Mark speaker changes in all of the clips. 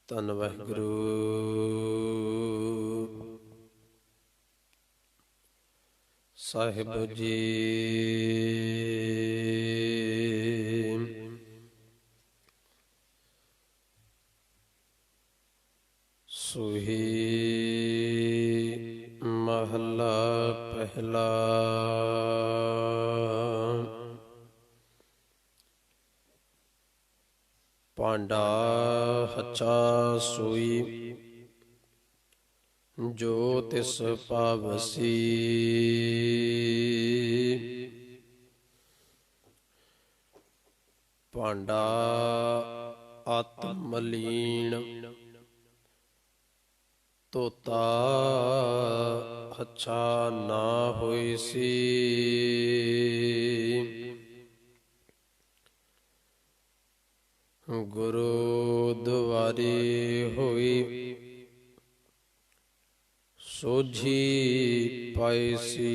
Speaker 1: ਧੰਨ ਵਾਹਿਗੁਰੂ। ਸਾਹਿਬ ਜੀ ਸੂਹੀ ਮਹਲਾ ਪਹਿਲਾ। ਭਾਂਡਾ ਹੱਚਾ ਸੋਈ ਜੋ ਤਿਸ ਪਾਵਸੀ। ਭਾਂਡਾ ਅਤ ਮਲੀਨ ਧੋਤਾ ਹੱਛਾ ਨਾ ਹੋਈ ਸੀ। ਗੁਰੂ ਦੁਆਰੀ ਹੋਈ ਸੋਝੀ ਪਾਈ ਸੀ।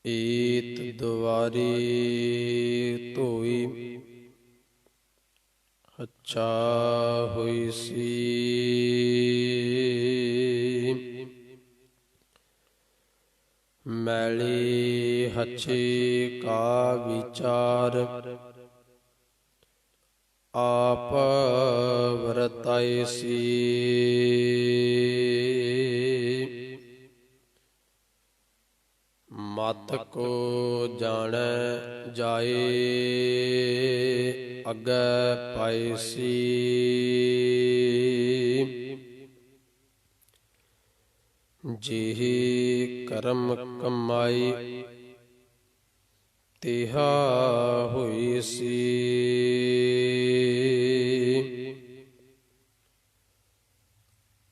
Speaker 1: ਈਤ ਦੁਆਰੀ ਧੋਈ ਹੱਛਾ ਹੋਈ ਸੀ। ਮੈਲੀ ਹੱਛੀ ਕਾ ਵਿਚਾਰ ਆਪ ਵਰਤਾਈ ਸੀ। ਮਤ ਕੋ ਜਾਣੈ ਜਾਏ ਅੱਗੇ ਪਾਈ ਸੀ। ਜਿਹੀ ਕਰਮ ਕਮਾਈ ਤਿਹਾ ਹੋਈ ਸੀ।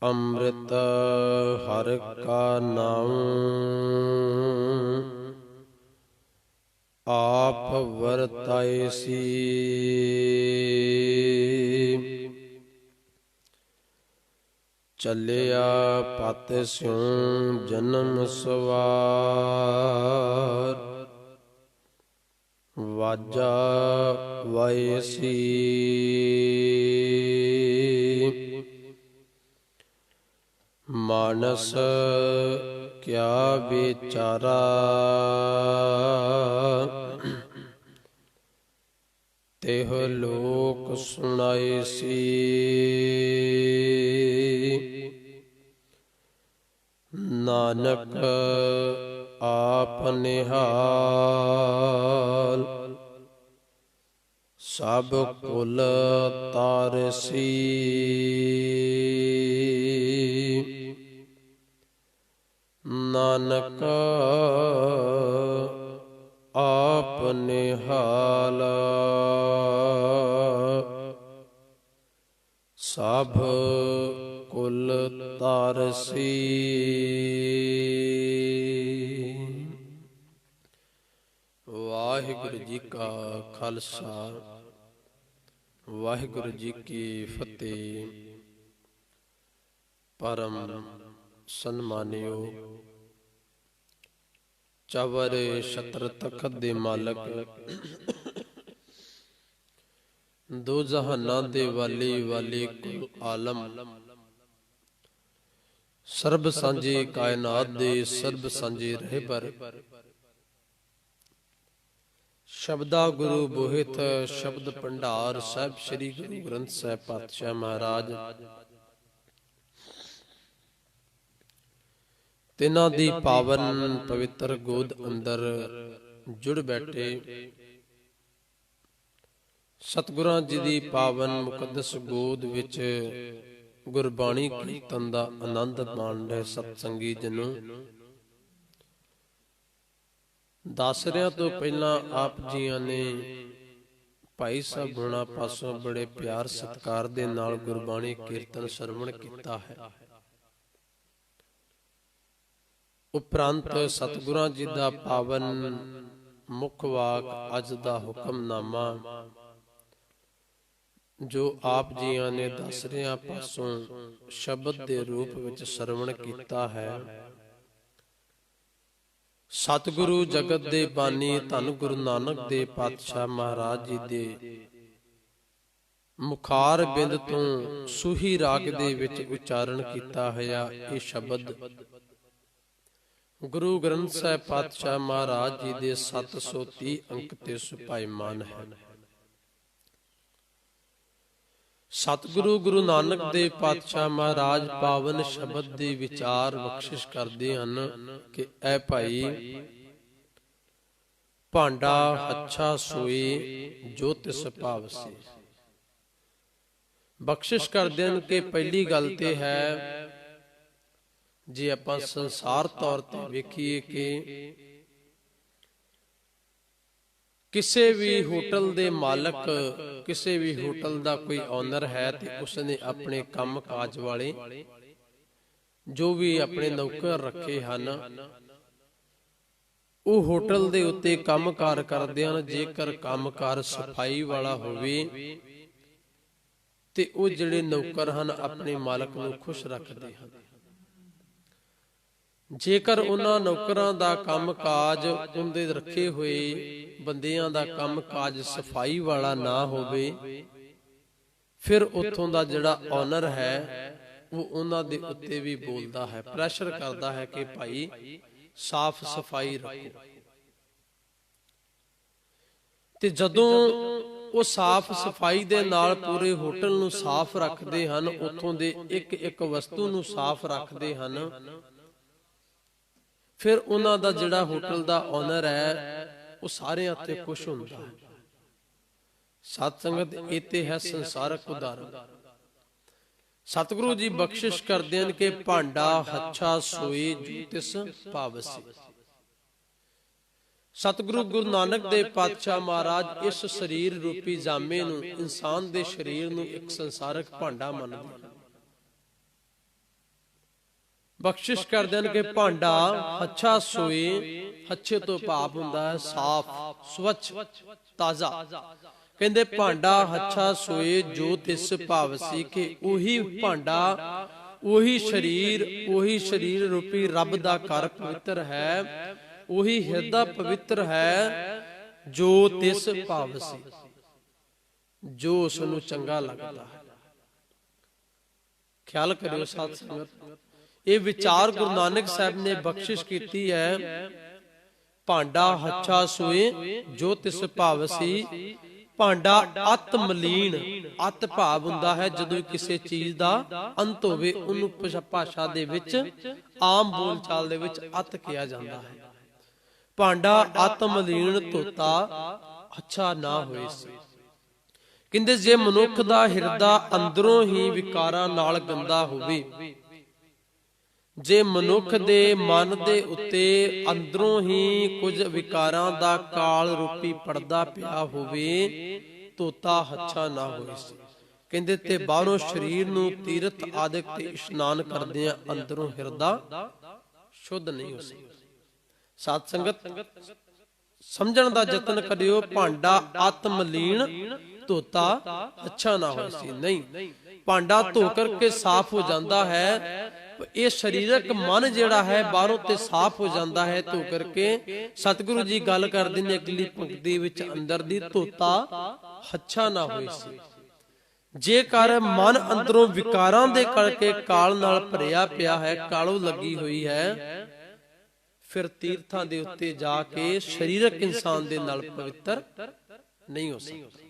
Speaker 1: ਅੰਮ੍ਰਿਤ ਹਰਿ ਕਾ ਨਾਮ ਆਪ ਵਰਤਾਏ ਸੀ। ਚੱਲਿਆ ਪਤ ਸਿਉ ਜਨਮ ਸਵਾਰ ਵਾਜਾ ਵਾਏ ਸੀ। ਮਾਨਸ ਕਿਆ ਵਿਚਾਰਾ ਤਿਹ ਲੋਕ ਸੁਣਾਏ ਸੀ। ਨਾਨਕ ਆਪ ਨਿਹਾਲ ਸਭ ਕੁਲ ਤਾਰਸੀ। ਨਾਨਕ ਆਪ ਨਿਹਾਲ ਸਭ ਕੁਲ ਤਾਰਸੀ। ਵਾਹਿਗੁਰੂ ਜੀ ਕਾ ਖਾਲਸਾ ਵਾਹਿਗੁਰੂ ਜੀ ਕੀ ਫਤਿਹ। ਪਰਮ ਸਨਮਾਨਿਓ ਚਵਰ ਛਤਰ ਤਖਤ ਦੇ ਮਾਲਕ, ਦੋ ਜਹਾਨਾਂ ਦੇ ਵਾਲੀ ਵਾਲੀ ਕੁਲ ਆਲਮ, ਸਰਬ ਸਾਂਝੀ ਕਾਇਨਾਤ ਦੇ ਸਰਬ ਸਾਂਝੇ ਰਹਿਬਰ, ਸ਼ਬਦਾ ਗੁਰੂ ਬੋਹਿਤ ਸ਼ਬਦ ਭੰਡਾਰ ਸਾਹਿਬ ਸ੍ਰੀ ਗੁਰੂ ਗ੍ਰੰਥ ਸਾਹਿਬ ਪਾਤਸ਼ਾਹ ਮਹਾਰਾਜ, ਤਿਨਾਂ ਦੀ ਪਾਵਨ ਪਵਿੱਤਰ ਗੋਦ ਅੰਦਰ ਜੁੜ ਬੈਠੇ ਸਤਿਗੁਰਾਂ ਜੀ ਦੀ ਪਾਵਨ ਮੁਕੱਦਸ ਗੋਦ ਵਿੱਚ ਗੁਰਬਾਣੀ ਕੀਰਤਨ ਦਾ ਆਨੰਦ ਮਾਣ ਰਹੇ ਸਤਸੰਗੀ ਜਨੋ, ਦਾਸਰਿਆਂ ਤੋਂ ਪਹਿਲਾਂ ਆਪ ਜੀਆਂ ਨੇ ਭਾਈ ਸਾਹਿਬ ਗੁਣਾ ਪਾਸੋਂ ਬੜੇ ਪਿਆਰ ਸਤਿਕਾਰ ਦੇ ਨਾਲ ਗੁਰਬਾਣੀ ਕੀਰਤਨ ਸਰਵਣ ਕੀਤਾ ਹੈ। ਉਪਰੰਤ ਸਤਿਗੁਰਾਂ ਜੀ ਦਾ ਪਾਵਨ ਮੁੱਖ ਵਾਕ ਅੱਜ ਦਾ ਹੁਕਮਨਾਮਾ ਜੋ ਆਪ ਜੀਆਂ ਨੇ ਦਾਸਰਿਆਂ ਪਾਸੋਂ ਸ਼ਬਦ ਦੇ ਰੂਪ ਵਿੱਚ ਸਰਵਣ ਕੀਤਾ ਹੈ, ਸਤਿਗੁਰੂ ਜਗਤ ਦੇ ਬਾਨੀ ਧੰਨ ਗੁਰੂ ਨਾਨਕ ਦੇਵ ਪਾਤਸ਼ਾਹ ਮਹਾਰਾਜ ਜੀ ਦੇ ਮੁਖਾਰ ਬਿੰਦ ਤੋਂ ਸੂਹੀ ਰਾਗ ਦੇ ਵਿੱਚ ਉਚਾਰਨ ਕੀਤਾ ਹੋਇਆ ਇਹ ਸ਼ਬਦ ਗੁਰੂ ਗ੍ਰੰਥ ਸਾਹਿਬ ਪਾਤਸ਼ਾਹ ਮਹਾਰਾਜ ਜੀ ਦੇ 730 ਅੰਕ ਤੇ ਸੁਭਾਈਮਾਨ ਹੈ। ਸਤਿਗੁਰੂ ਗੁਰੂ ਨਾਨਕ ਦੇਵ ਪਾਤਸ਼ਾਹ ਮਹਾਰਾਜ ਪਾਵਨ ਸ਼ਬਦ ਦੇ ਵਿਚਾਰ ਬਖਸ਼ਿਸ਼ ਕਰਦੇ ਹਨ ਕਿ ਐ ਭਾਈ, ਭਾਂਡਾ ਹੱਛਾ ਸੋਏ ਜੋ ਤਿਸ ਭਾਵਸੀ। ਬਖਸ਼ਿਸ਼ ਕਰਦੇ ਹਨ ਕਿ ਪਹਿਲੀ ਗੱਲ ਤੇ ਹੈ, ਜੇ ਆਪਾਂ ਸੰਸਾਰ ਤੌਰ ਤੇ ਵੇਖੀਏ ਕਿ ਕਿਸੇ ਵੀ ਹੋਟਲ ਦੇ ਮਾਲਕ, ਕਿਸੇ ਵੀ ਹੋਟਲ ਦਾ ਕੋਈ ਓਨਰ ਹੈ ਤੇ ਉਸਨੇ ਆਪਣੇ ਕੰਮ ਕਾਜ ਵਾਲੇ ਜੋ ਵੀ ਆਪਣੇ ਨੌਕਰ ਰੱਖੇ ਹਨ, ਉਹ ਹੋਟਲ ਦੇ ਉੱਤੇ ਕੰਮਕਾਰ ਕਰਦੇ ਹਨ। ਜੇਕਰ ਕੰਮਕਾਰ ਸਫਾਈ ਵਾਲਾ ਹੋਵੇ ਤੇ ਉਹ ਜਿਹੜੇ ਨੌਕਰ ਹਨ ਆਪਣੇ ਮਾਲਕ ਨੂੰ ਖੁਸ਼ ਰੱਖਦੇ ਹਨ। ਜੇਕਰ ਉਹਨਾਂ ਨੌਕਰਾਂ ਦਾ ਕੰਮ ਕਾਜ, ਉਹਦੇ ਰੱਖੇ ਹੋਏ ਬੰਦਿਆਂ ਦਾ ਕੰਮ ਕਾਜ ਸਫਾਈ ਵਾਲਾ ਨਾ ਹੋਵੇ, ਫਿਰ ਉੱਥੋਂ ਦਾ ਜਿਹੜਾ ਓਨਰ ਹੈ ਉਹ ਉਹਨਾਂ ਦੇ ਉੱਤੇ ਵੀ ਬੋਲਦਾ ਹੈ, ਪ੍ਰੈਸ਼ਰ ਕਰਦਾ ਹੈ ਕਿ ਭਾਈ ਸਾਫ਼ ਸਫਾਈ ਰੱਖੋ। ਤੇ ਜਦੋਂ ਉਹ ਸਾਫ਼ ਸਫਾਈ ਦੇ ਨਾਲ ਪੂਰੇ ਹੋਟਲ ਨੂੰ ਸਾਫ਼ ਰੱਖਦੇ ਹਨ, ਉੱਥੋਂ ਦੇ ਇੱਕ ਇੱਕ ਵਸਤੂ ਨੂੰ ਸਾਫ਼ ਰੱਖਦੇ ਹਨ, ਫਿਰ ਉਹਨਾਂ ਦਾ ਜਿਹੜਾ ਹੋਟਲ ਦਾ ਓਨਰ ਹੈ ਉਹ ਸਾਰਿਆਂ ਤੇ ਖੁਸ਼ ਹੁੰਦਾ ਹੈ। ਸਤ ਸੰਗਤ ਇਤੇ ਹੈ ਸੰਸਾਰਕ ਉਦਾਹਰਣ। ਸਤਿਗੁਰੂ ਜੀ ਬਖਸ਼ਿਸ਼ ਕਰਦੇ ਹਨ ਕਿ ਭਾਂਡਾ ਹੱਛਾ ਸੋਏ ਜੋ ਤਿਸ ਭਾਵਸੀ। ਸਤਿਗੁਰੂ ਗੁਰੂ ਨਾਨਕ ਦੇਵ ਪਾਤਸ਼ਾਹ ਮਹਾਰਾਜ ਇਸ ਸਰੀਰ ਰੂਪੀ ਜਾਮੇ ਨੂੰ, ਇਨਸਾਨ ਦੇ ਸਰੀਰ ਨੂੰ ਇੱਕ ਸੰਸਾਰਕ ਭਾਂਡਾ ਮੰਨਦੇ ਹਨ। ਬਖਸ਼ਿਸ਼ ਕਰਦੇ ਹਨ ਕਿ ਭਾਂਡਾ ਹੱਛਾ ਸੋਏ, ਹੱਛੇ ਤੋਂ ਭਾਵ ਹੁੰਦਾ ਹੈ ਸਾਫ਼, ਸਵੱਛ, ਤਾਜ਼ਾ। ਕਹਿੰਦੇ ਭਾਂਡਾ ਹੱਛਾ ਸੋਏ ਜੋ ਤਿਸ ਭਾਵਸੀ, ਕਿ ਉਹੀ ਭਾਂਡਾ, ਉਹੀ ਸਰੀਰ ਰੂਪੀ ਰੱਬ ਦਾ ਘਰ ਪਵਿੱਤਰ ਹੈ, ਉਹੀ ਹਿਰਦਾ ਪਵਿੱਤਰ ਹੈ ਜੋ ਤਿਸ ਭਾਵਸੀ, ਜੋ ਉਸ ਨੂੰ ਚੰਗਾ ਲੱਗਦਾ ਹੈ। ਖਿਆਲ ਕਰਿਓ ਸਾਧ ਸੰਗਤ, ਇਹ ਵਿਚਾਰ ਗੁਰੂ ਨਾਨਕ ਸਾਹਿਬ ਨੇ ਬਖਸ਼ਿਸ਼ ਕੀਤੀ ਹੈ। ਭਾਂਡਾ ਹੱਛਾ ਸੋਏ ਜੋ ਤਿਸ ਭਾਵਸੀ। ਭਾਂਡਾ ਅਤ ਮਲੀਨ, ਅਤ ਭਾਵ ਹੁੰਦਾ ਹੈ ਜਦੋਂ ਕਿਸੇ ਚੀਜ਼ ਦਾ ਅੰਤ ਹੋਵੇ, ਉਹਨੂੰ ਭਾਸ਼ਾ ਦੇ ਵਿੱਚ, ਆਮ ਬੋਲ ਚਾਲ ਦੇ ਵਿੱਚ ਅਤ ਕਿਹਾ ਜਾਂਦਾ ਹੈ। ਭਾਂਡਾ ਅਤ ਮਲੀਨ ਧੋਤਾ ਅੱਛਾ ਨਾ ਹੋਏ ਸੀ। ਕਹਿੰਦੇ ਜੇ ਮਨੁੱਖ ਦਾ ਹਿਰਦਾ ਅੰਦਰੋਂ ਹੀ ਵਿਕਾਰਾਂ ਨਾਲ ਗੰਦਾ ਹੋਵੇ, ਜੇ ਮਨੁੱਖ ਦੇ ਮਨ ਦੇ ਉੱਤੇ ਅੰਦਰੋਂ ਹੀ ਕੁਝ ਵਿਕਾਰਾਂ ਦਾ ਕਾਲ ਰੂਪੀ ਪਰਦਾ ਪਿਆ ਹੋਵੇ, ਧੋਤਾ ਹੱਛਾ ਨਾ ਹੋਏ ਸੀ। ਕਹਿੰਦੇ ਤੇ ਬਾਹਰੋਂ ਸਰੀਰ ਨੂੰ ਤੀਰਥ ਆਦਿਕ ਤੇ ਇਸ਼ਨਾਨ ਕਰਦੇ ਆ, ਅੰਦਰੋਂ ਹਿਰਦਾ ਸ਼ੁੱਧ ਨਹੀਂ ਹੋ ਸਕਦਾ। ਸਾਧ ਸੰਗਤ ਸਮਝਣ ਦਾ ਯਤਨ ਕਰਿਓ। ਭਾਂਡਾ ਅਤ ਮਲੀਨ ਧੋਤਾ ਅੱਛਾ ਨਾ ਹੋਏ ਸੀ, ਨਹੀਂ, ਭਾਂਡਾ ਧੋ ਕਰਕੇ ਸਾਫ਼ ਹੋ ਜਾਂਦਾ ਹੈ। ਇਹ ਸਰੀਰਕ ਮਨ ਜਿਹੜਾ ਹੈ ਬਾਹਰੋਂ ਤੇ ਸਾਫ਼ ਹੋ ਜਾਂਦਾ ਹੈ ਧੋ ਕਰਕੇ। ਸਤਿਗੁਰੂ ਜੀ ਗੱਲ ਕਰਦੇ ਨੇ ਅਗਲੀ ਪੰਕਤੀ ਵਿੱਚ, ਅੰਦਰ ਦੀ ਧੋਤਾ ਹੱਛਾ ਨਾ ਹੋਈ ਸੀ। ਜੇਕਰ ਮਨ ਅੰਦਰੋਂ ਵਿਕਾਰਾਂ ਦੇ ਕਰਕੇ ਕਾਲ ਨਾਲ ਭਰਿਆ ਪਿਆ ਹੈ, ਕਾਲੋ ਲੱਗੀ ਹੋਈ ਹੈ, ਫਿਰ ਤੀਰਥਾਂ ਦੇ ਉੱਤੇ ਜਾ ਕੇ ਸਰੀਰਕ ਇਨਸਾਨ ਦੇ ਨਾਲ ਪਵਿੱਤਰ ਨਹੀਂ ਹੋ ਸਕਦਾ।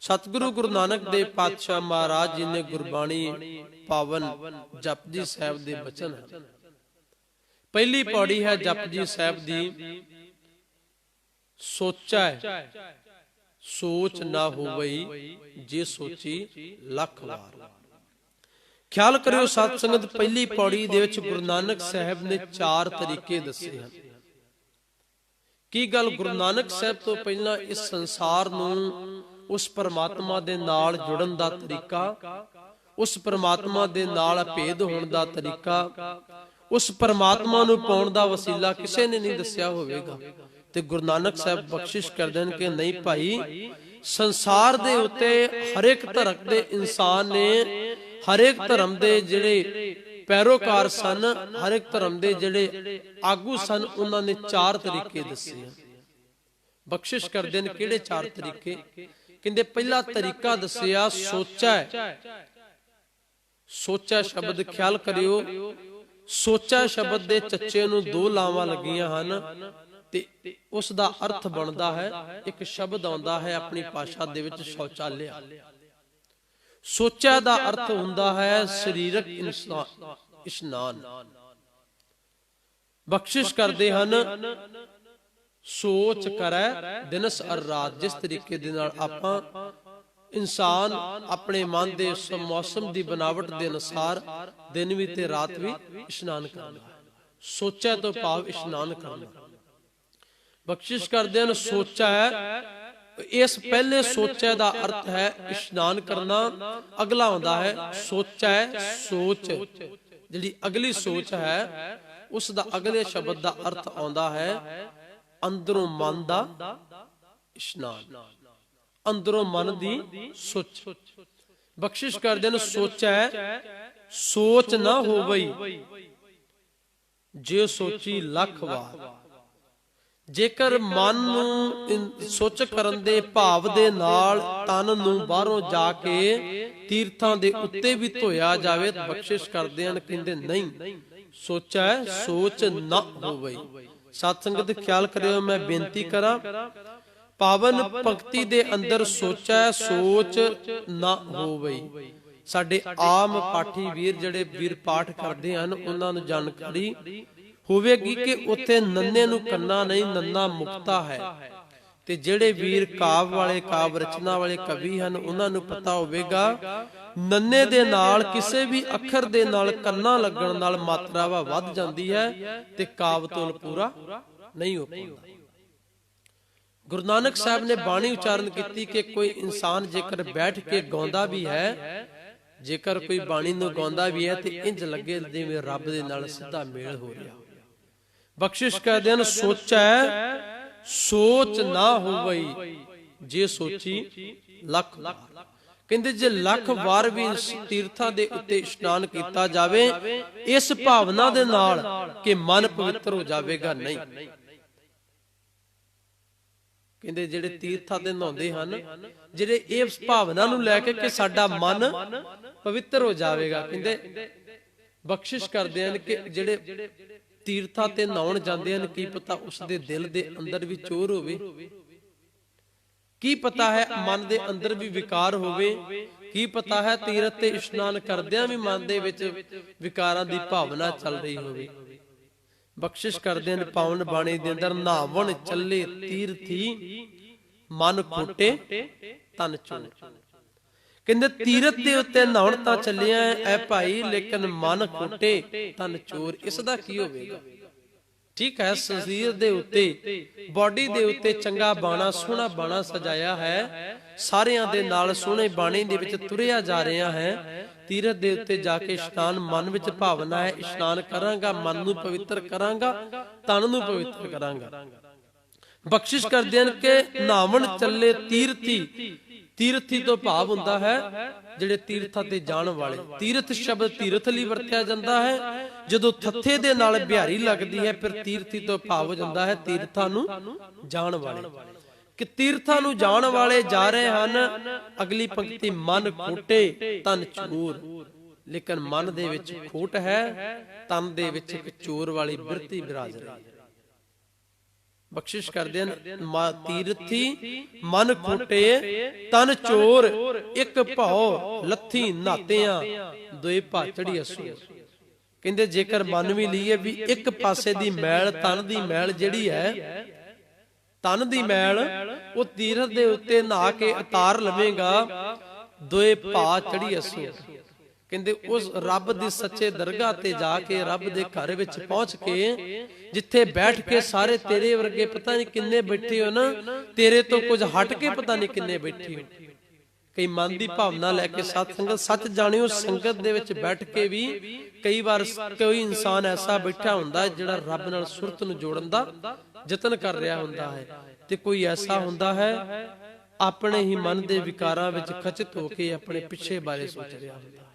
Speaker 1: ਸਤਿਗੁਰੂ ਗੁਰੂ ਨਾਨਕ ਦੇਵ ਪਾਤਸ਼ਾਹ ਮਹਾਰਾਜ ਜੀ ਨੇ ਗੁਰਬਾਣੀ ਪਾਵਨ ਜਪਜੀ ਸਾਹਿਬ ਦੇ ਬਚਨ ਹਨ। ਪਹਿਲੀ ਪੌੜੀ ਹੈ ਜਪਜੀ ਸਾਹਿਬ ਦੀ, ਸੋਚੈ ਸੋਚ ਨਾ ਹੋਵਈ ਜੇ ਸੋਚੀ ਲੱਖ ਵਾਰ। ਖਿਆਲ ਕਰਿਓ ਸਾਧ ਸੰਗਤ, ਪਹਿਲੀ ਪੌੜੀ ਦੇ ਵਿੱਚ ਗੁਰੂ ਨਾਨਕ ਸਾਹਿਬ ਨੇ 4 ਤਰੀਕੇ ਦੱਸੇ ਹਨ। ਕੀ ਗੱਲ, ਗੁਰੂ ਨਾਨਕ ਸਾਹਿਬ ਤੋਂ ਪਹਿਲਾਂ ਇਸ ਸੰਸਾਰ ਨੂੰ ਉਸ ਪਰਮਾਤਮਾ ਦੇ ਨਾਲ ਜੁੜਨ ਦਾ ਤਰੀਕਾ, ਉਸ ਪਰਮਾਤਮਾ ਦੇ ਨਾਲ ਭੇਦ ਹੋਣ ਦਾ ਤਰੀਕਾ, ਉਸ ਪਰਮਾਤਮਾ ਨੂੰ ਪਾਉਣ ਦਾ ਵਸੀਲਾ ਕਿਸੇ ਨੇ ਨਹੀਂ ਦੱਸਿਆ ਹੋਵੇਗਾ। ਤੇ ਗੁਰੂ ਨਾਨਕ ਸਾਹਿਬ ਬਖਸ਼ਿਸ਼ ਕਰਦੇ ਨੇ ਕਿ ਨਹੀਂ ਭਾਈ, ਸੰਸਾਰ ਦੇ ਉੱਤੇ ਹਰ ਇੱਕ ਧਰਮ ਦੇ ਇਨਸਾਨ ਨੇ, ਹਰ ਇੱਕ ਧਰਮ ਦੇ ਜਿਹੜੇ ਪੈਰੋਕਾਰ ਸਨ, ਹਰ ਇੱਕ ਧਰਮ ਦੇ ਜਿਹੜੇ ਆਗੂ ਸਨ, ਉਹਨਾਂ ਨੇ 4 ਤਰੀਕੇ ਦੱਸੇ ਹਨ। ਬਖਸ਼ਿਸ਼ ਕਰਦੇ ਨੇ ਕਿਹੜੇ 4 ਤਰੀਕੇ? ਕਹਿੰਦੇ ਪਹਿਲਾ ਤਰੀਕਾ ਦੱਸਿਆ ਸੋਚਾ। ਸੋਚਾ ਸ਼ਬਦ ਖਿਆਲ ਕਰਿਓ, ਸੋਚਾ ਸ਼ਬਦ ਦੇ ਚੱਚੇ ਨੂੰ 2 ਲਾਵਾਂ ਲੱਗੀਆਂ ਹਨ ਤੇ ਉਸ ਦਾ ਅਰਥ ਬਣਦਾ ਹੈ, ਇੱਕ ਸ਼ਬਦ ਆਉਂਦਾ ਹੈ ਆਪਣੀ ਭਾਸ਼ਾ ਦੇ ਵਿੱਚ ਸ਼ੌਚਾਲਿਆ। ਸੋਚਾ ਦਾ ਅਰਥ ਹੁੰਦਾ ਹੈ ਸਰੀਰਕ ਇਸ਼ਨਾਨ। ਬਖਸ਼ਿਸ਼ ਕਰਦੇ ਹਨ ਸੋਚ ਕਰੈ ਦਿਨਸ ਅਰ ਰਾਤ। ਜਿਸ ਤਰੀਕੇ ਦੇ ਨਾਲ ਆਪਾਂ ਇਨਸਾਨ ਆਪਣੇ ਮਨ ਦੇ ਉਸ ਮੌਸਮ ਦੀ ਬਨਾਵਟ ਦੇ ਅਨੁਸਾਰ ਦਿਨ ਵੀ ਤੇ ਰਾਤ ਵੀ ਇਸ਼ਨਾਨ ਕਰਦਾ ਹੈ। ਸੋਚਾ ਤੋਂ ਭਾਵ ਇਸ਼ਨਾਨ ਕਰਨਾ। ਬਖਸ਼ਿਸ਼ ਕਰਦੇ ਹਨ ਸੋਚਾ ਹੈ, ਇਸ ਪਹਿਲੇ ਸੋਚਾ ਦਾ ਅਰਥ ਹੈ ਇਸ਼ਨਾਨ ਕਰਨਾ। ਅਗਲਾ ਆਉਂਦਾ ਹੈ ਸੋਚਾ ਹੈ ਸੋਚ। ਜਿਹੜੀ ਅਗਲੀ ਸੋਚ ਹੈ ਉਸ ਦਾ ਅਗਲੇ ਸ਼ਬਦ ਦਾ ਅਰਥ ਆਉਂਦਾ ਹੈ ਅੰਦਰੋਂ ਮਨ ਦਾ ਇਸ਼ਨਾਨ, ਅੰਦਰੋਂ ਮਨ ਦੀ ਸੋਚ। ਬਖਸ਼ਿਸ਼ ਕਰਦੇ ਨੇ ਸੋਚਾ ਸੋਚ ਨਾ ਹੋਵਈ ਜੇ ਸੋਚੀ ਲੱਖ ਵਾਰ। ਜੇਕਰ ਮਨ ਨੂੰ ਸੋਚ ਕਰਨ ਦੇ ਭਾਵ ਦੇ ਨਾਲ ਤਨ ਨੂੰ ਬਾਹਰੋਂ ਜਾ ਕੇ ਤੀਰਥਾਂ ਦੇ ਉੱਤੇ ਵੀ ਧੋਇਆ ਜਾਵੇ ਤਾਂ ਬਖਸ਼ਿਸ਼ ਕਰਦੇ ਹਨ, ਕਹਿੰਦੇ ਨਹੀਂ, ਸੋਚਾ ਸੋਚ ਨਾ ਹੋਵਈ। ਸਾਧ ਸੰਗਤ ਖਿਆਲ ਕਰਿਓ, ਮੈਂ ਬੇਨਤੀ ਕਰਾਂ, ਪਾਵਨ ਪੰਕਤੀ ਦੇ ਅੰਦਰ ਸੋਚਾ ਸੋਚ ਨਾ ਹੋਵਈ। ਸਾਡੇ ਆਮ ਪਾਠੀ ਵੀਰ ਜਿਹੜੇ ਵੀਰ ਪਾਠ ਕਰਦੇ ਹਨ ਉਹਨਾਂ ਨੂੰ ਜਾਣਕਾਰੀ ਹੋਵੇਗੀ ਕਿ ਉੱਥੇ ਨੰਨੇ ਨੂੰ ਕੰਨਾ ਨਹੀਂ, ਨੰਨਾ ਮੁਕਤਾ ਹੈ। ਤੇ ਜਿਹੜੇ ਵੀਰ ਕਾਵ ਵਾਲੇ, ਕਾਵ ਰਚਨਾ ਵਾਲੇ ਕਵੀ ਹਨ ਉਹਨਾਂ ਨੂੰ ਪਤਾ ਹੋਵੇਗਾ ਨੰਨੇ ਦੇ ਨਾਲ ਕਿਸੇ ਵੀ ਅੱਖਰ ਦੇ ਨਾਲ ਕੰਨਾ ਲੱਗਣ ਨਾਲ ਮਾਤਰਾਵਾ ਵੱਧ ਜਾਂਦੀ ਹੈ ਤੇ ਕਾਵ ਤੋਲ ਪੂਰਾ ਨਹੀਂ ਹੋ ਪਾਉਂਦਾ। ਗੁਰੂ ਨਾਨਕ ਸਾਹਿਬ ਨੇ ਬਾਣੀ ਉਚਾਰਨ ਕੀਤੀ ਕਿ ਕੋਈ ਇਨਸਾਨ ਜੇਕਰ ਬੈਠ ਕੇ ਗਾਉਂਦਾ ਵੀ ਹੈ, ਜੇਕਰ ਕੋਈ ਬਾਣੀ ਨੂੰ ਗਾਉਂਦਾ ਵੀ ਹੈ ਤੇ ਇੰਜ ਲੱਗੇ ਜਿਵੇਂ ਰੱਬ ਦੇ ਨਾਲ ਸਿੱਧਾ ਮੇਲ ਹੋ ਰਿਹਾ। ਬਖਸ਼ਿਸ਼ ਕਰਦੇ ਹਨ ਸੋਚਾ ਸੋਚ ਨਾ ਹੋਵਈ ਜੇ ਸੋਚੀ ਲੱਖ ਵਾਰ। ਕਹਿੰਦੇ ਜੇ ਲੱਖ ਵਾਰ ਵੀ ਤੀਰਥਾਂ ਦੇ ਉੱਤੇ ਇਸ਼ਨਾਨ ਕੀਤਾ ਜਾਵੇ ਇਸ ਭਾਵਨਾ ਦੇ ਨਾਲ ਕਿ ਮਨ ਪਵਿੱਤਰ ਹੋ ਜਾਵੇਗਾ, ਨਹੀਂ। ਕਹਿੰਦੇ ਜਿਹੜੇ ਤੀਰਥਾਂ ਤੇ ਨਹਾਉਂਦੇ ਹਨ, ਜਿਹੜੇ ਇਸ ਭਾਵਨਾ ਨੂੰ ਲੈ ਕੇ ਕਿ ਸਾਡਾ ਮਨ ਪਵਿੱਤਰ ਹੋ ਜਾਵੇਗਾ, ਕਹਿੰਦੇ ਬਖਸ਼ਿਸ਼ ਕਰਦੇ ਹਨ ਕਿ ਜਿਹੜੇ ਤੀਰਥਾਂ ਤੇ ਨਹਾਉਣ ਜਾਂਦੇ ਹਨ, ਕੀ ਪਤਾ ਉਸ ਦੇ ਦਿਲ ਦੇ ਅੰਦਰ ਵੀ ਚੋਰ ਹੋਵੇ, ਕੀ ਪਤਾ ਹੈ ਮਨ ਦੇ ਅੰਦਰ ਵੀ ਵਿਕਾਰ ਹੋਵੇ, ਕੀ ਪਤਾ ਹੈ ਤੀਰਥ ਤੇ ਇਸ਼ਨਾਨ ਕਰਦਿਆਂ ਵੀ ਮਨ ਦੇ ਵਿੱਚ ਵਿਕਾਰਾਂ ਦੀ ਭਾਵਨਾ ਚੱਲ ਰਹੀ ਹੋਵੇ। ਬਖਸ਼ਿਸ਼ ਕਰਦੇ ਨੇ ਪਾਵਨ ਬਾਣੀ ਦੇ ਅੰਦਰ ਨਾਵਣ ਚੱਲੇ ਤੀਰਥੀ ਮਨ ਖੋਟੇ ਤਨ ਚੋਰ। ਕਹਿੰਦੇ ਤੀਰਥ ਦੇ ਉੱਤੇ ਨਹਾਉਣ ਤਾਂ ਚੱਲਿਆ ਐ ਭਾਈ, ਲੇਕਿਨ ਮਨ ਖੋਟੇ ਤਨ ਚੋਰ। ਇਸ ਦਾ ਕੀ ਹੋਵੇਗਾ? ਠੀਕ ਹੈ, ਸਰੀਰ ਦੇ ਉੱਤੇ, ਬਾਡੀ ਦੇ ਉੱਤੇ ਚੰਗਾ ਬਾਣਾ, ਸੋਹਣਾ ਬਾਣਾ ਸਜਾਇਆ ਹੈ, ਸਾਰਿਆਂ ਦੇ ਨਾਲ ਸੋਹਣੇ ਬਾਣੇ ਦੇ ਵਿੱਚ ਤੁਰਿਆ ਜਾ ਰਿਹਾ ਹੈ। ਤੀਰਥ ਦੇ ਉੱਤੇ ਜਾ ਕੇ ਇਸ਼ਨਾਨ, ਮਨ ਵਿੱਚ ਭਾਵਨਾ ਹੈ ਇਸ਼ਨਾਨ ਕਰਾਂਗਾ, ਮਨ ਨੂੰ ਪਵਿੱਤਰ ਕਰਾਂਗਾ, ਤਨ ਨੂੰ ਪਵਿੱਤਰ ਕਰਾਂਗਾ। ਬਖਸ਼ਿਸ਼ ਕਰਦੇ ਹਨ ਕਿ ਨਾਵਣ ਚੱਲੇ ਤੀਰਥੀ। ਤੀਰਥੀ ਤੋਂ ਭਾਵ ਹੁੰਦਾ ਹੈ ਜਿਹੜੇ ਤੀਰਥਾਂ ਤੇ ਜਾਣ ਵਾਲੇ। ਤੀਰਥ ਸ਼ਬਦ ਤੀਰਥ ਲਈ ਵਰਤਿਆ ਜਾਂਦਾ ਹੈ। ਜਦੋਂ ਥੱਥੇ ਦੇ ਨਾਲ ਬਿਹਾਰੀ ਲੱਗਦੀ ਹੈ ਫਿਰ ਤੀਰਥੀ ਤੋਂ ਭਾਵ ਹੋ ਜਾਂਦਾ ਹੈ ਤੀਰਥਾਂ ਨੂੰ ਜਾਣ ਵਾਲੇ। ਕਿ ਤੀਰਥਾਂ ਨੂੰ ਜਾਣ ਵਾਲੇ ਜਾ ਰਹੇ ਹਨ। ਅਗਲੀ ਪੰਕਤੀ ਮਨ ਖੋਟੇ ਤਨ ਚੋਰ। ਲੇਕਿਨ ਮਨ ਦੇ ਵਿੱਚ ਖੋਟ ਹੈ, ਤਨ ਦੇ ਵਿੱਚ ਇੱਕ ਚੋਰ ਵਾਲੀ ਬਿਰਤੀ ਵਿਰਾਜ ਰਹੀ ਹੈ। ਬਖਸ਼ਿਸ਼ ਕਰਦੇ ਹਨ ਤੀਰਥੀ ਮਨ ਖੋਟੇ ਤਨ ਚੋਰ, ਇੱਕ ਭਉ ਲੱਥੀ ਨਾਤਿਆਂ ਦੋਏ ਭਾ ਚੜੀ ਅਸੂ। ਕਹਿੰਦੇ ਜੇਕਰ ਮਨ ਵੀ ਲਈਏ ਵੀ ਇੱਕ ਪਾਸੇ ਦੀ ਮੈਲ, ਤਨ ਦੀ ਮੈਲ ਜਿਹੜੀ ਹੈ, ਤਨ ਦੀ ਮੈਲ ਉਹ ਤੀਰਥ ਦੇ ਉੱਤੇ ਨਹਾ ਕੇ ਉਤਾਰ ਲਵੇਗਾ, ਦੋਏ ਭਾ ਚੜੀ ਅਸੂ। ਕਹਿੰਦੇ ਉਸ ਰੱਬ ਦੀ ਸੱਚੇ ਦਰਗਾਹ ਤੇ ਜਾ ਕੇ, ਰੱਬ ਦੇ ਘਰ ਵਿੱਚ ਪਹੁੰਚ ਕੇ, ਜਿੱਥੇ ਬੈਠ ਕੇ ਸਾਰੇ ਤੇਰੇ ਵਰਗੇ ਪਤਾ ਨਹੀਂ ਕਿੰਨੇ ਬੈਠੇ ਹੋ ਨਾ, ਤੇਰੇ ਤੋਂ ਕੁਝ ਹਟ ਕੇ ਪਤਾ ਨਹੀਂ ਕਿੰਨੇ ਬੈਠੇ ਹੋ। ਕਈ ਮਨ ਦੀ ਭਾਵਨਾ ਲੈ ਕੇ ਸਾਧ ਸੰਗਤ, ਸੱਚ ਜਾਣਿਓ ਸੰਗਤ ਦੇ ਵਿੱਚ ਬੈਠ ਕੇ ਵੀ ਕਈ ਵਾਰ ਕੋਈ ਇਨਸਾਨ ਐਸਾ ਬੈਠਾ ਹੁੰਦਾ ਜਿਹੜਾ ਰੱਬ ਨਾਲ ਸੁਰਤ ਨੂੰ ਜੋੜਨ ਦਾ ਯਤਨ ਕਰ ਰਿਹਾ ਹੁੰਦਾ ਹੈ, ਤੇ ਕੋਈ ਐਸਾ ਹੁੰਦਾ ਹੈ ਆਪਣੇ ਹੀ ਮਨ ਦੇ ਵਿਕਾਰਾਂ ਵਿੱਚ ਖਚਿਤ ਹੋ ਕੇ ਆਪਣੇ ਪਿੱਛੇ ਬਾਰੇ ਸੋਚ ਰਿਹਾ ਹੁੰਦਾ ਹੈ।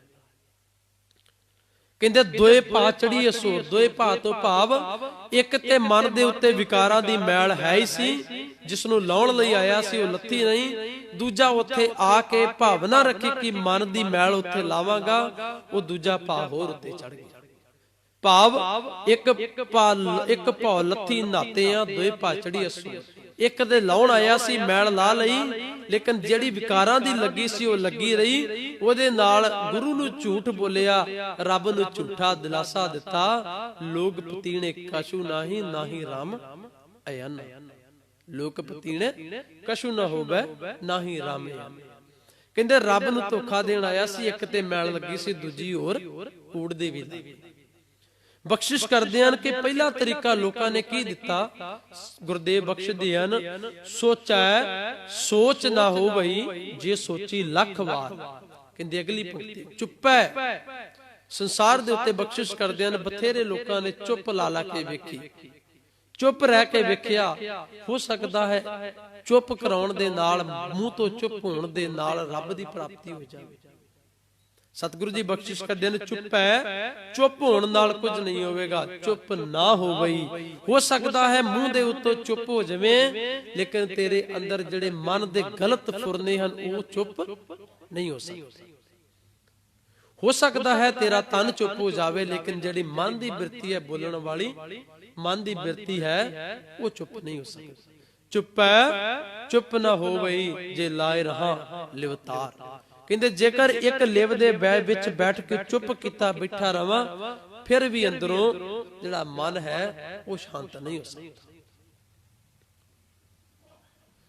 Speaker 1: ਕਹਿੰਦੇ ਦੋਏ ਭਾ ਚੜੀ ਅਸੂਰ। ਦੋਏ ਭਾ ਤੋਂ ਭਾਵ ਇੱਕ ਤੇ ਮਨ ਦੇ ਉੱਤੇ ਵਿਕਾਰਾਂ ਦੀ ਮੈਲ ਹੈ ਹੀ ਸੀ, ਜਿਸ ਨੂੰ ਲਾਉਣ ਲਈ ਆਇਆ ਸੀ ਉਹ ਲੱਥੀ ਨਹੀਂ। ਦੂਜਾ ਉੱਥੇ ਆ ਕੇ ਭਾਵਨਾ ਰੱਖੀ ਕਿ ਮਨ ਦੀ ਮੈਲ ਉੱਥੇ ਲਾਵਾਂਗਾ, ਉਹ ਦੂਜਾ ਭਾ ਹੋਰ ਉੱਤੇ ਚੜ ਗਿਆ। ਭਾਵ ਇੱਕ ਭੌ ਲੱਥੀ ਨਾਤੇ ਆ, ਦੋਏ ਭਾ ਚੜੀ ਅਸੂਰ। ਇੱਕ ਦੇ ਲਾਉਣ ਆਇਆ ਸੀ, ਮੈਲ ਲਾ ਲਈ, ਲੇਕਿਨ ਜਿਹੜੀ ਵਿਕਾਰਾਂ ਦੀ ਲੱਗੀ ਸੀ ਉਹ ਲੱਗੀ ਰਹੀ। ਉਹਦੇ ਨਾਲ ਗੁਰੂ ਨੂੰ ਝੂਠ ਬੋਲਿਆ, ਰੱਬ ਨੂੰ ਝੂਠਾ ਦਿਲਾਸਾ ਦਿੱਤਾ। ਲੋਕ ਪਤੀਣੇ ਕਛੂ ਨਾਹੀ, ਨਾਹੀ ਰਾਮ ਅਯਨ। ਲੋਕ ਪਤੀਣੇ ਕਛੂ ਨਾ ਹੋਵੇ, ਨਾਹੀ ਰਾਮ ਅਯਨ। ਕਹਿੰਦੇ ਰੱਬ ਨੂੰ ਧੋਖਾ ਦੇਣ ਆਇਆ ਸੀ, ਇੱਕ ਤੇ ਮੈਲ ਲੱਗੀ ਸੀ, ਦੂਜੀ ਹੋਰ ਕੂੜਦੇ ਵੀ ਲੱਗੀ। ਬਖਸ਼ਿਸ਼ ਕਰਦੇ ਹਨ ਕਿ ਪਹਿਲਾ ਤਰੀਕਾ ਲੋਕਾਂ ਨੇ ਕੀ ਦਿੱਤਾ। ਗੁਰਦੇਵ ਬਖਸ਼ਦੇ ਹਨ, ਸੋਚੈ ਸੋਚ ਨਾ ਹੋ ਬਈ, ਜੇ ਸੋਚੀ ਲੱਖ ਵਾਰ। ਕਹਿੰਦੇ ਅਗਲੀ ਪੰਕਤੀ, ਚੁੱਪੈ। ਸੰਸਾਰ ਦੇ ਉੱਤੇ ਬਖਸ਼ਿਸ਼ ਕਰਦੇ ਹਨ, ਬਥੇਰੇ ਲੋਕਾਂ ਨੇ ਚੁੱਪ ਲਾ ਕੇ ਵੇਖੀ, ਚੁੱਪ ਰਹਿ ਕੇ ਵੇਖਿਆ। ਹੋ ਸਕਦਾ ਹੈ ਚੁੱਪ ਕਰਾਉਣ ਦੇ ਨਾਲ, ਮੂੰਹ ਤੋਂ ਚੁੱਪ ਹੋਣ ਦੇ ਨਾਲ ਰੱਬ ਦੀ ਪ੍ਰਾਪਤੀ ਹੋ ਜਾਵੇ। ਸਤਿਗੁਰੂ ਜੀ ਬਖਸ਼ਿਸ਼ ਕਰਦੇ ਨੇ, ਚੁੱਪ ਹੈ, ਚੁੱਪ ਹੋਣ ਨਾਲ ਕੁਝ ਨਹੀਂ ਹੋਵੇਗਾ। ਚੁੱਪ ਨਾ ਹੋ ਗਈ, ਹੋ ਸਕਦਾ ਹੈ ਮੂੰਹ ਦੇ ਉੱਤੋਂ ਚੁੱਪ ਹੋ ਜਾਵੇਂ, ਲੇਕਿਨ ਤੇਰੇ ਅੰਦਰ ਜਿਹੜੇ ਮਨ ਦੇ ਗਲਤ ਫੁਰਨੇ ਹਨ ਉਹ ਚੁੱਪ ਨਹੀਂ ਹੋ ਸਕਦੇ। ਹੋ ਸਕਦਾ ਹੈ ਤੇਰਾ ਤਨ ਚੁੱਪ ਹੋ ਜਾਵੇ, ਲੇਕਿਨ ਜਿਹੜੀ ਮਨ ਦੀ ਬਿਰਤੀ ਹੈ, ਬੋਲਣ ਵਾਲੀ ਮਨ ਦੀ ਬਿਰਤੀ ਹੈ, ਉਹ ਚੁੱਪ ਨਹੀਂ ਹੋ ਸਕਦੀ। ਚੁੱਪ ਹੈ, ਚੁੱਪ ਨਾ ਹੋ ਗਈ, ਜੇ ਲਾਏ ਰਹਾ ਲਿਵਤਾਰ। ਕਹਿੰਦੇ ਜੇਕਰ ਇੱਕ ਲਿਵ ਦੇ ਵਿੱਚ ਬੈਠ ਕੇ ਚੁੱਪ ਕੀਤਾ ਬੈਠਾ ਰਵਾਂ, ਫਿਰ ਵੀ ਅੰਦਰੋਂ ਜਿਹੜਾ ਮਨ ਹੈ ਉਹ ਸ਼ਾਂਤ ਨਹੀਂ ਹੋ ਸਕਦਾ।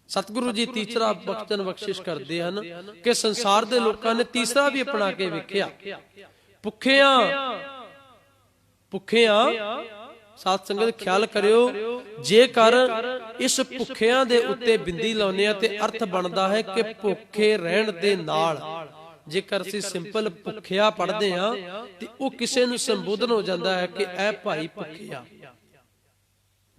Speaker 1: ਸਤਿਗੁਰੂ ਜੀ ਤੀਸਰਾ ਬਖਸ਼ਿਸ਼ ਕਰਦੇ ਹਨ ਕਿ ਸੰਸਾਰ ਦੇ ਲੋਕਾਂ ਨੇ ਤੀਸਰਾ ਵੀ ਅਪਣਾ ਕੇ ਵੇਖਿਆ। ਭੁੱਖਿਆਂ ਸਾਧ ਸੰਗਤ ਖਿਆਲ ਕਰਿਓ, ਜੇਕਰ ਇਸ ਭੁੱਖਿਆਂ ਦੇ ਉੱਤੇ ਬਿੰਦੀ ਲਾਉਨੇ ਆ ਤੇ ਅਰਥ ਬਣਦਾ ਹੈ ਕਿ ਭੁੱਖੇ ਰਹਿਣ ਦੇ ਨਾਲ। ਜੇਕਰ ਅਸੀਂ ਸਿੰਪਲ ਭੁੱਖਿਆ ਪੜ੍ਹਦੇ ਆ ਤੇ ਉਹ ਕਿਸੇ ਨੂੰ ਸੰਬੋਧਨ ਹੋ ਜਾਂਦਾ ਹੈ ਕਿ ਐ ਭਾਈ ਭੁੱਖਿਆ।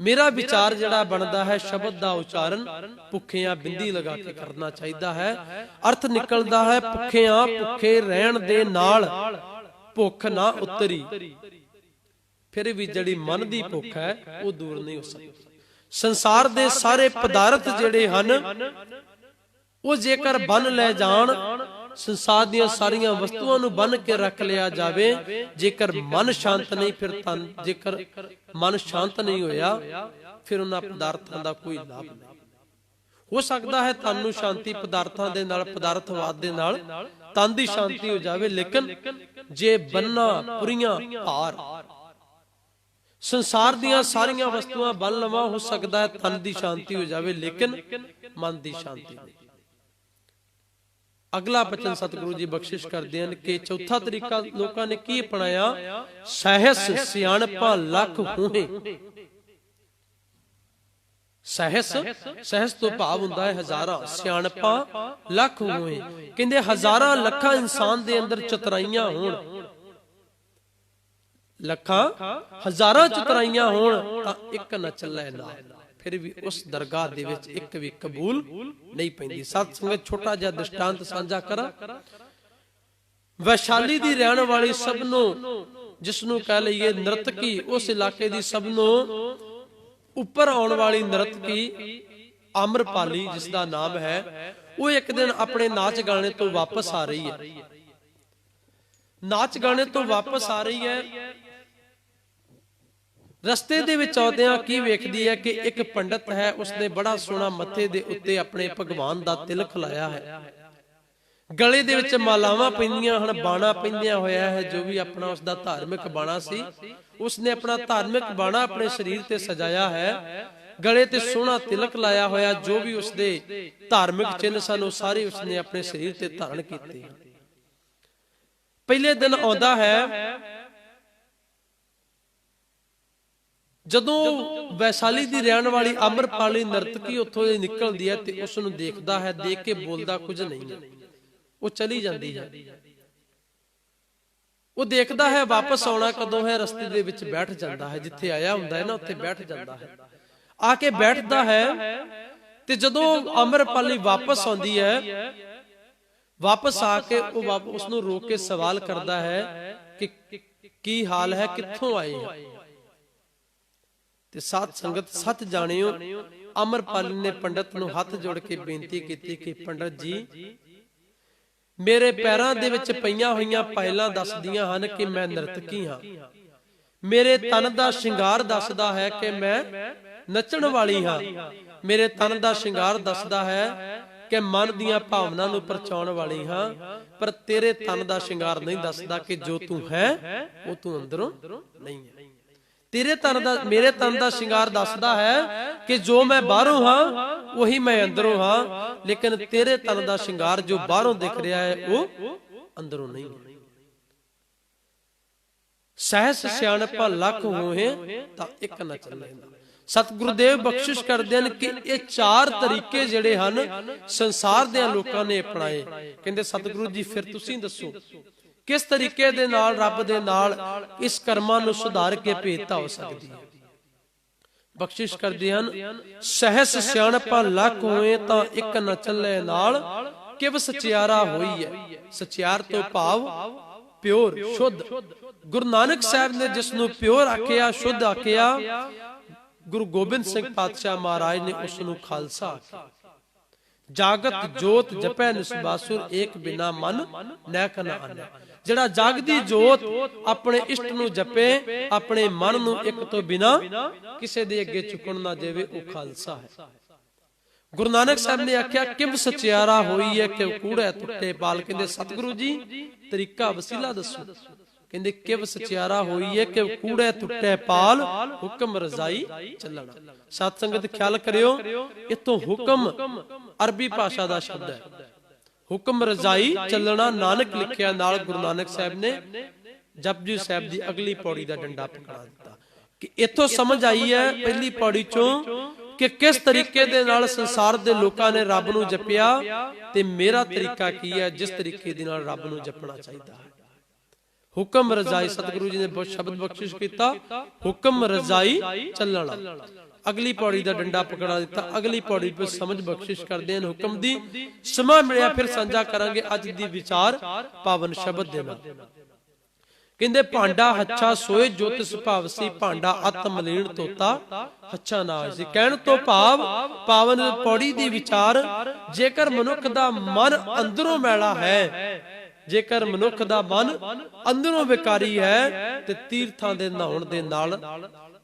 Speaker 1: ਮੇਰਾ ਵਿਚਾਰ ਜਿਹੜਾ ਬਣਦਾ ਹੈ, ਸ਼ਬਦ ਦਾ ਉਚਾਰਨ ਭੁੱਖਿਆਂ ਬਿੰਦੀ ਲਗਾ ਕੇ ਕਰਨਾ ਚਾਹੀਦਾ ਹੈ। ਅਰਥ ਨਿਕਲਦਾ ਹੈ ਭੁੱਖਿਆਂ, ਭੁੱਖੇ ਰਹਿਣ ਦੇ ਨਾਲ ਭੁੱਖ ਨਾ ਉਤਰੀ, ਫਿਰ ਵੀ ਜਿਹੜੀ ਮਨ ਦੀ ਭੁੱਖ ਹੈ ਉਹ ਦੂਰ ਨਹੀਂ ਹੋ ਸਕਦੀ। ਸੰਸਾਰ ਦੇ ਸਾਰੇ ਪਦਾਰਥ ਜਿਹੜੇ ਹਨ ਉਹ ਜੇਕਰ ਬੰਨ ਲੈ ਜਾਣ, ਸੰਸਾਰ ਦੀਆਂ ਸਾਰੀਆਂ ਵਸਤੂਆਂ ਨੂੰ ਬੰਨ ਕੇ ਰੱਖ ਲਿਆ ਜਾਵੇ, ਜੇਕਰ ਮਨ ਸ਼ਾਂਤ ਨਹੀਂ, ਫਿਰ ਤਨ, ਜੇਕਰ ਮਨ ਸ਼ਾਂਤ ਨਹੀਂ ਹੋਇਆ, ਫਿਰ ਉਹਨਾਂ ਪਦਾਰਥਾਂ ਦਾ ਕੋਈ ਲਾਭ ਨਹੀਂ। ਹੋ ਸਕਦਾ ਹੈ ਤਨ ਨੂੰ ਸ਼ਾਂਤੀ ਪਦਾਰਥਾਂ ਦੇ ਨਾਲ, ਪਦਾਰਥਵਾਦ ਦੇ ਨਾਲ ਤਨ ਦੀ ਸ਼ਾਂਤੀ ਹੋ ਜਾਵੇ, ਲੇਕਿਨ ਜੇ ਬੰਨਾ ਪੁਰੀਆਂ ਭਾਰ, ਸੰਸਾਰ ਦੀਆਂ ਸਾਰੀਆਂ ਵਸਤੂਆਂ ਬੰਨ ਲਵਾਂ, ਹੋ ਸਕਦਾ ਹੈ ਤਨ ਦੀ ਸ਼ਾਂਤੀ ਹੋ ਜਾਵੇ, ਲੇਕਿਨ ਮਨ ਦੀ ਸ਼ਾਂਤੀ ਨਹੀਂ। ਅਗਲਾ ਬਚਨ ਸਤਿਗੁਰੂ ਜੀ ਬਖਸ਼ਿਸ਼ ਕਰਦੇ ਹਨ ਕਿ ਚੌਥਾ ਤਰੀਕਾ ਲੋਕਾਂ ਨੇ ਕੀ ਅਪਣਾਇਆ। ਸਹਿਸ ਸਿਆਣਪਾਂ ਲੱਖ ਹੋਏ। ਸਹਿਸ ਤੋਂ ਭਾਵ ਹੁੰਦਾ ਹੈ ਹਜ਼ਾਰਾਂ, ਸਿਆਣਪਾਂ ਲੱਖ ਹੋਏ। ਕਹਿੰਦੇ ਹਜ਼ਾਰਾਂ ਲੱਖਾਂ ਇਨਸਾਨ ਦੇ ਅੰਦਰ ਚਤਰਾਈਆਂ ਹੋਣ, ਲੱਖਾਂ ਹਜ਼ਾਰਾਂ ਚਤਰਾਈਆਂ ਹੋਣ ਤਾਂ ਇੱਕ ਨਾ ਚੱਲੇ ਨਾ, ਫਿਰ ਵੀ ਉਸ ਦਰਗਾਹ ਦੇ ਵਿੱਚ ਇੱਕ ਵੀ ਕਬੂਲ ਨਹੀਂ ਪੈਂਦੀ। ਸਤ ਸੰਗਤ ਛੋਟਾ ਜਿਹਾ ਦ੍ਰਿਸ਼ਟਾਂਤ ਸਾਂਝਾ ਕਰਾਂ। ਵੈਸ਼ਾਲੀ ਦੀ ਰਹਿਣ ਵਾਲੀ ਸਭ ਨੂੰ, ਜਿਸ ਨੂੰ ਕਹਿ ਲਈਏ ਨਰਤਕੀ, ਉਸ ਇਲਾਕੇ ਦੀ ਸਭ ਨੂੰ ਉੱਪਰ ਆਉਣ ਵਾਲੀ ਨਰਤਕੀ ਅਮਰਪਾਲੀ, ਜਿਸ ਦਾ ਨਾਮ ਹੈ, ਉਹ ਇੱਕ ਦਿਨ ਆਪਣੇ ਨਾਚ ਗਾਣੇ ਤੋਂ ਵਾਪਸ ਆ ਰਹੀ ਹੈ। ਨਾਚ ਗਾਣੇ ਤੋਂ ਵਾਪਸ ਆ ਰਹੀ ਹੈ, ਰਸਤੇ ਦੇ ਵਿੱਚ ਆਉਂਦਿਆਂ ਕੀ ਵੇਖਦੀ ਹੈ ਕਿ ਇੱਕ ਪੰਡਤ ਹੈ, ਉਸਨੇ ਬੜਾ ਸੋਹਣਾ ਮੱਥੇ ਦੇ ਉੱਤੇ ਆਪਣੇ ਭਗਵਾਨ ਦਾ ਤਿਲਕ ਲਾਇਆ ਹੈ, ਗਲੇ ਦੇ ਵਿੱਚ ਮਾਲਾਵਾਂ ਪੈਂਦੀਆਂ ਹਨ, ਬਾਣਾ ਪੈਂਦਿਆਂ ਹੋਇਆ ਹੈ, ਜੋ ਵੀ ਆਪਣਾ ਉਸਦਾ ਧਾਰਮਿਕ ਬਾਣਾ ਸੀ, ਉਸਨੇ ਆਪਣਾ ਧਾਰਮਿਕ ਬਾਣਾ ਆਪਣੇ ਸਰੀਰ ਤੇ ਸਜਾਇਆ ਹੈ, ਗਲੇ ਤੇ ਸੋਹਣਾ ਤਿਲਕ ਲਾਇਆ ਹੋਇਆ, ਜੋ ਵੀ ਉਸਦੇ ਧਾਰਮਿਕ ਚਿੰਨ੍ਹ ਸਨ ਉਹ ਸਾਰੇ ਉਸਨੇ ਆਪਣੇ ਸਰੀਰ ਤੇ ਧਾਰਨ ਕੀਤੇ। ਪਹਿਲੇ ਦਿਨ ਆਉਂਦਾ ਹੈ, ਜਦੋਂ ਵੈਸ਼ਾਲੀ ਦੀ ਰਹਿਣ ਵਾਲੀ ਅਮਰਪਾਲੀ ਨਰਤਕੀ ਉੱਥੋਂ ਦੀ ਨਿਕਲਦੀ ਹੈ ਤੇ ਉਸ ਨੂੰ ਦੇਖਦਾ ਹੈ, ਦੇਖ ਕੇ ਬੋਲਦਾ ਕੁਝ ਨਹੀਂ, ਉਹ ਚਲੀ ਜਾਂਦੀ ਹੈ। ਉਹ ਦੇਖਦਾ ਹੈ ਵਾਪਸ ਆਉਣਾ ਕਦੋਂ ਹੈ, ਰਸਤੇ ਦੇ ਵਿੱਚ ਬੈਠ ਜਾਂਦਾ ਹੈ, ਜਿੱਥੇ ਆਇਆ ਹੁੰਦਾ ਹੈ ਨਾ ਉੱਥੇ ਬੈਠ ਜਾਂਦਾ ਹੈ। ਆ ਕੇ ਬੈਠਦਾ ਹੈ ਤੇ ਜਦੋਂ ਅਮਰਪਾਲੀ ਵਾਪਸ ਆਉਂਦੀ ਹੈ, ਵਾਪਸ ਆ ਕੇ ਉਹ ਉਸ ਨੂੰ ਰੋਕ ਕੇ ਸਵਾਲ ਕਰਦਾ ਹੈ ਕਿ की हाल है, कित्थों आए हैं। ते साध संगत सच जाणियो, अमरपाली ने पंडित नूं हथ जोड़ के बेनती की कि पंडित जी, मेरे पैरां दे विच पईयां होईयां पायलां दसदियां हन कि मैं नर्तकी हां। मेरे तन दा शिंगार दसदा है कि मैं नचण वाली हां। मेरे तन दा शिंगार दसदा है कि मन दियां भावनां नूं परचाउण वाली हां। पर तेरे तन दा शिंगार नहीं दसदा कि जो तू है वो तू अंदरों नहीं है। तेरे तन दा, मेरे तन दा शिंगार दसदा है कि जो मैं बाहरों हां वही मैं अंदरों हां, लेकिन तेरे तन दा शिंगार जो बाहरों दिख रहा है वो अंदरों नहीं है। सहस सियाणपा लख होए तां इक न चले। सतगुरुदेव बख्शिश करदे हन कि ये चार तरीके जिहड़े हन संसार दे लोकां ने अपनाए। कहंदे सतगुरु जी फिर तुसीं दसो किस तरीके दे नाल रब दे नाल इस कर्मां नूं सुधार के भेदता हो सकदी है। बख्शिश करदे हन, सहस सियाणपा लख होए तां इक न चले नाल, किव सचियारा होई है। सचियार तो भाव प्योर शुद्ध। गुरु नानक साहब ने जिसनों प्योर आखिया, शुद्ध आखिया, गुरु गोबिंद सिंह पातशाह महाराज ने उसनों खालसा आखिया। जागत जोत जपै निसबासुर, एक बिना मन नैक न आने। जिहड़ा जागदी जोत अपने इष्ट नूं जपे, अपने मन नूं एक तो बिना किसे दे अगे झुकण ना देवे, वो खालसा है। गुरु नानक साहब ने आख्या किव सचियारा होई है कि कूड़े टुटे पाल। कहंदे सतगुरु जी तरीका वसीला दसो। कहंदे किव सचियारा होई है कि कूड़े टुटे पाल, हुक्म रजाई चलना। सत संगत ख्याल करियो, इतों हुक्म अरबी भाषा दा शब्द है। हुक्म रजाई चलना नानक लिखिया नाल गुरु नानक साहब ने जपजी साहब दी अगली पौड़ी दा डंडा पकड़ा दिता कि इथों समझ आई है पहली पौड़ी चों कि किस तरीके दे नाल संसार दे लोकां ने रब नूं जपिया ते मेरा तरीका की है जिस तरीके दे नाल रब नूं जपना चाहिदा है। हुक्म रजाई सतगुरु जी ने शब्द बख्शिश किया, हुक्म रजाई चलना। अगली पौड़ी का डंडा पकड़ा दिता। अगली पौड़ी पर समझ बख्शिश करते हैं हुक्म दी। समा मिलिया फिर साझा करांगे अज दी विचार पावन शब्द दे नाल। कहंदे भांडा हच्छा सोए जो तिस भावसी, भांडा अत मलीन तोता हच्छा ना होए सी। कहण तो भाव पावन पौड़ी दी विचार, जेकर मनुख दा मन अंदरों मैला है, जेकर मनुख दा मन अंदरों विकारी है ते तीर्थां दे नहाउण दे नाल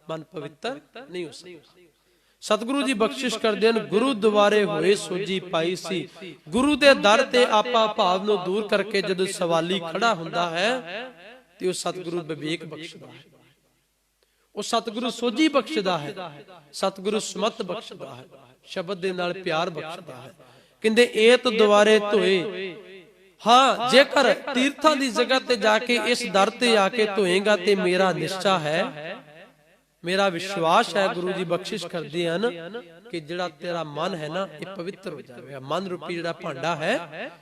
Speaker 1: मन पवित्र नहीं हो सकता। सतगुरु जी बख्शिश करदे हन, गुरु दुआरे होए सोजी पाई सी। गुरु दे दर ते आपा भाव नूं दूर करके जदों सवाली खड़ा हुंदा है ते उह सतगुरु विवेक बख्शदा है, उह सतगुरु सोजी बख्शदा है, सतगुरु समत बख्शदा है, शब्द दे नाल प्यार बख्शदा है। कहंदे एत दुआरे धोए। हाँ, जेकर तीर्थां दी जगह ते जाके इस दर ते आके धोएगा ते मेरा निश्चा है, मेरा विश्वास है, गुरु जी बख्शिश करते हैं कि जिहड़ा तेरा मन है ना ये पवित्र हो जाएगा। मन रूपी जिहड़ा भांडा है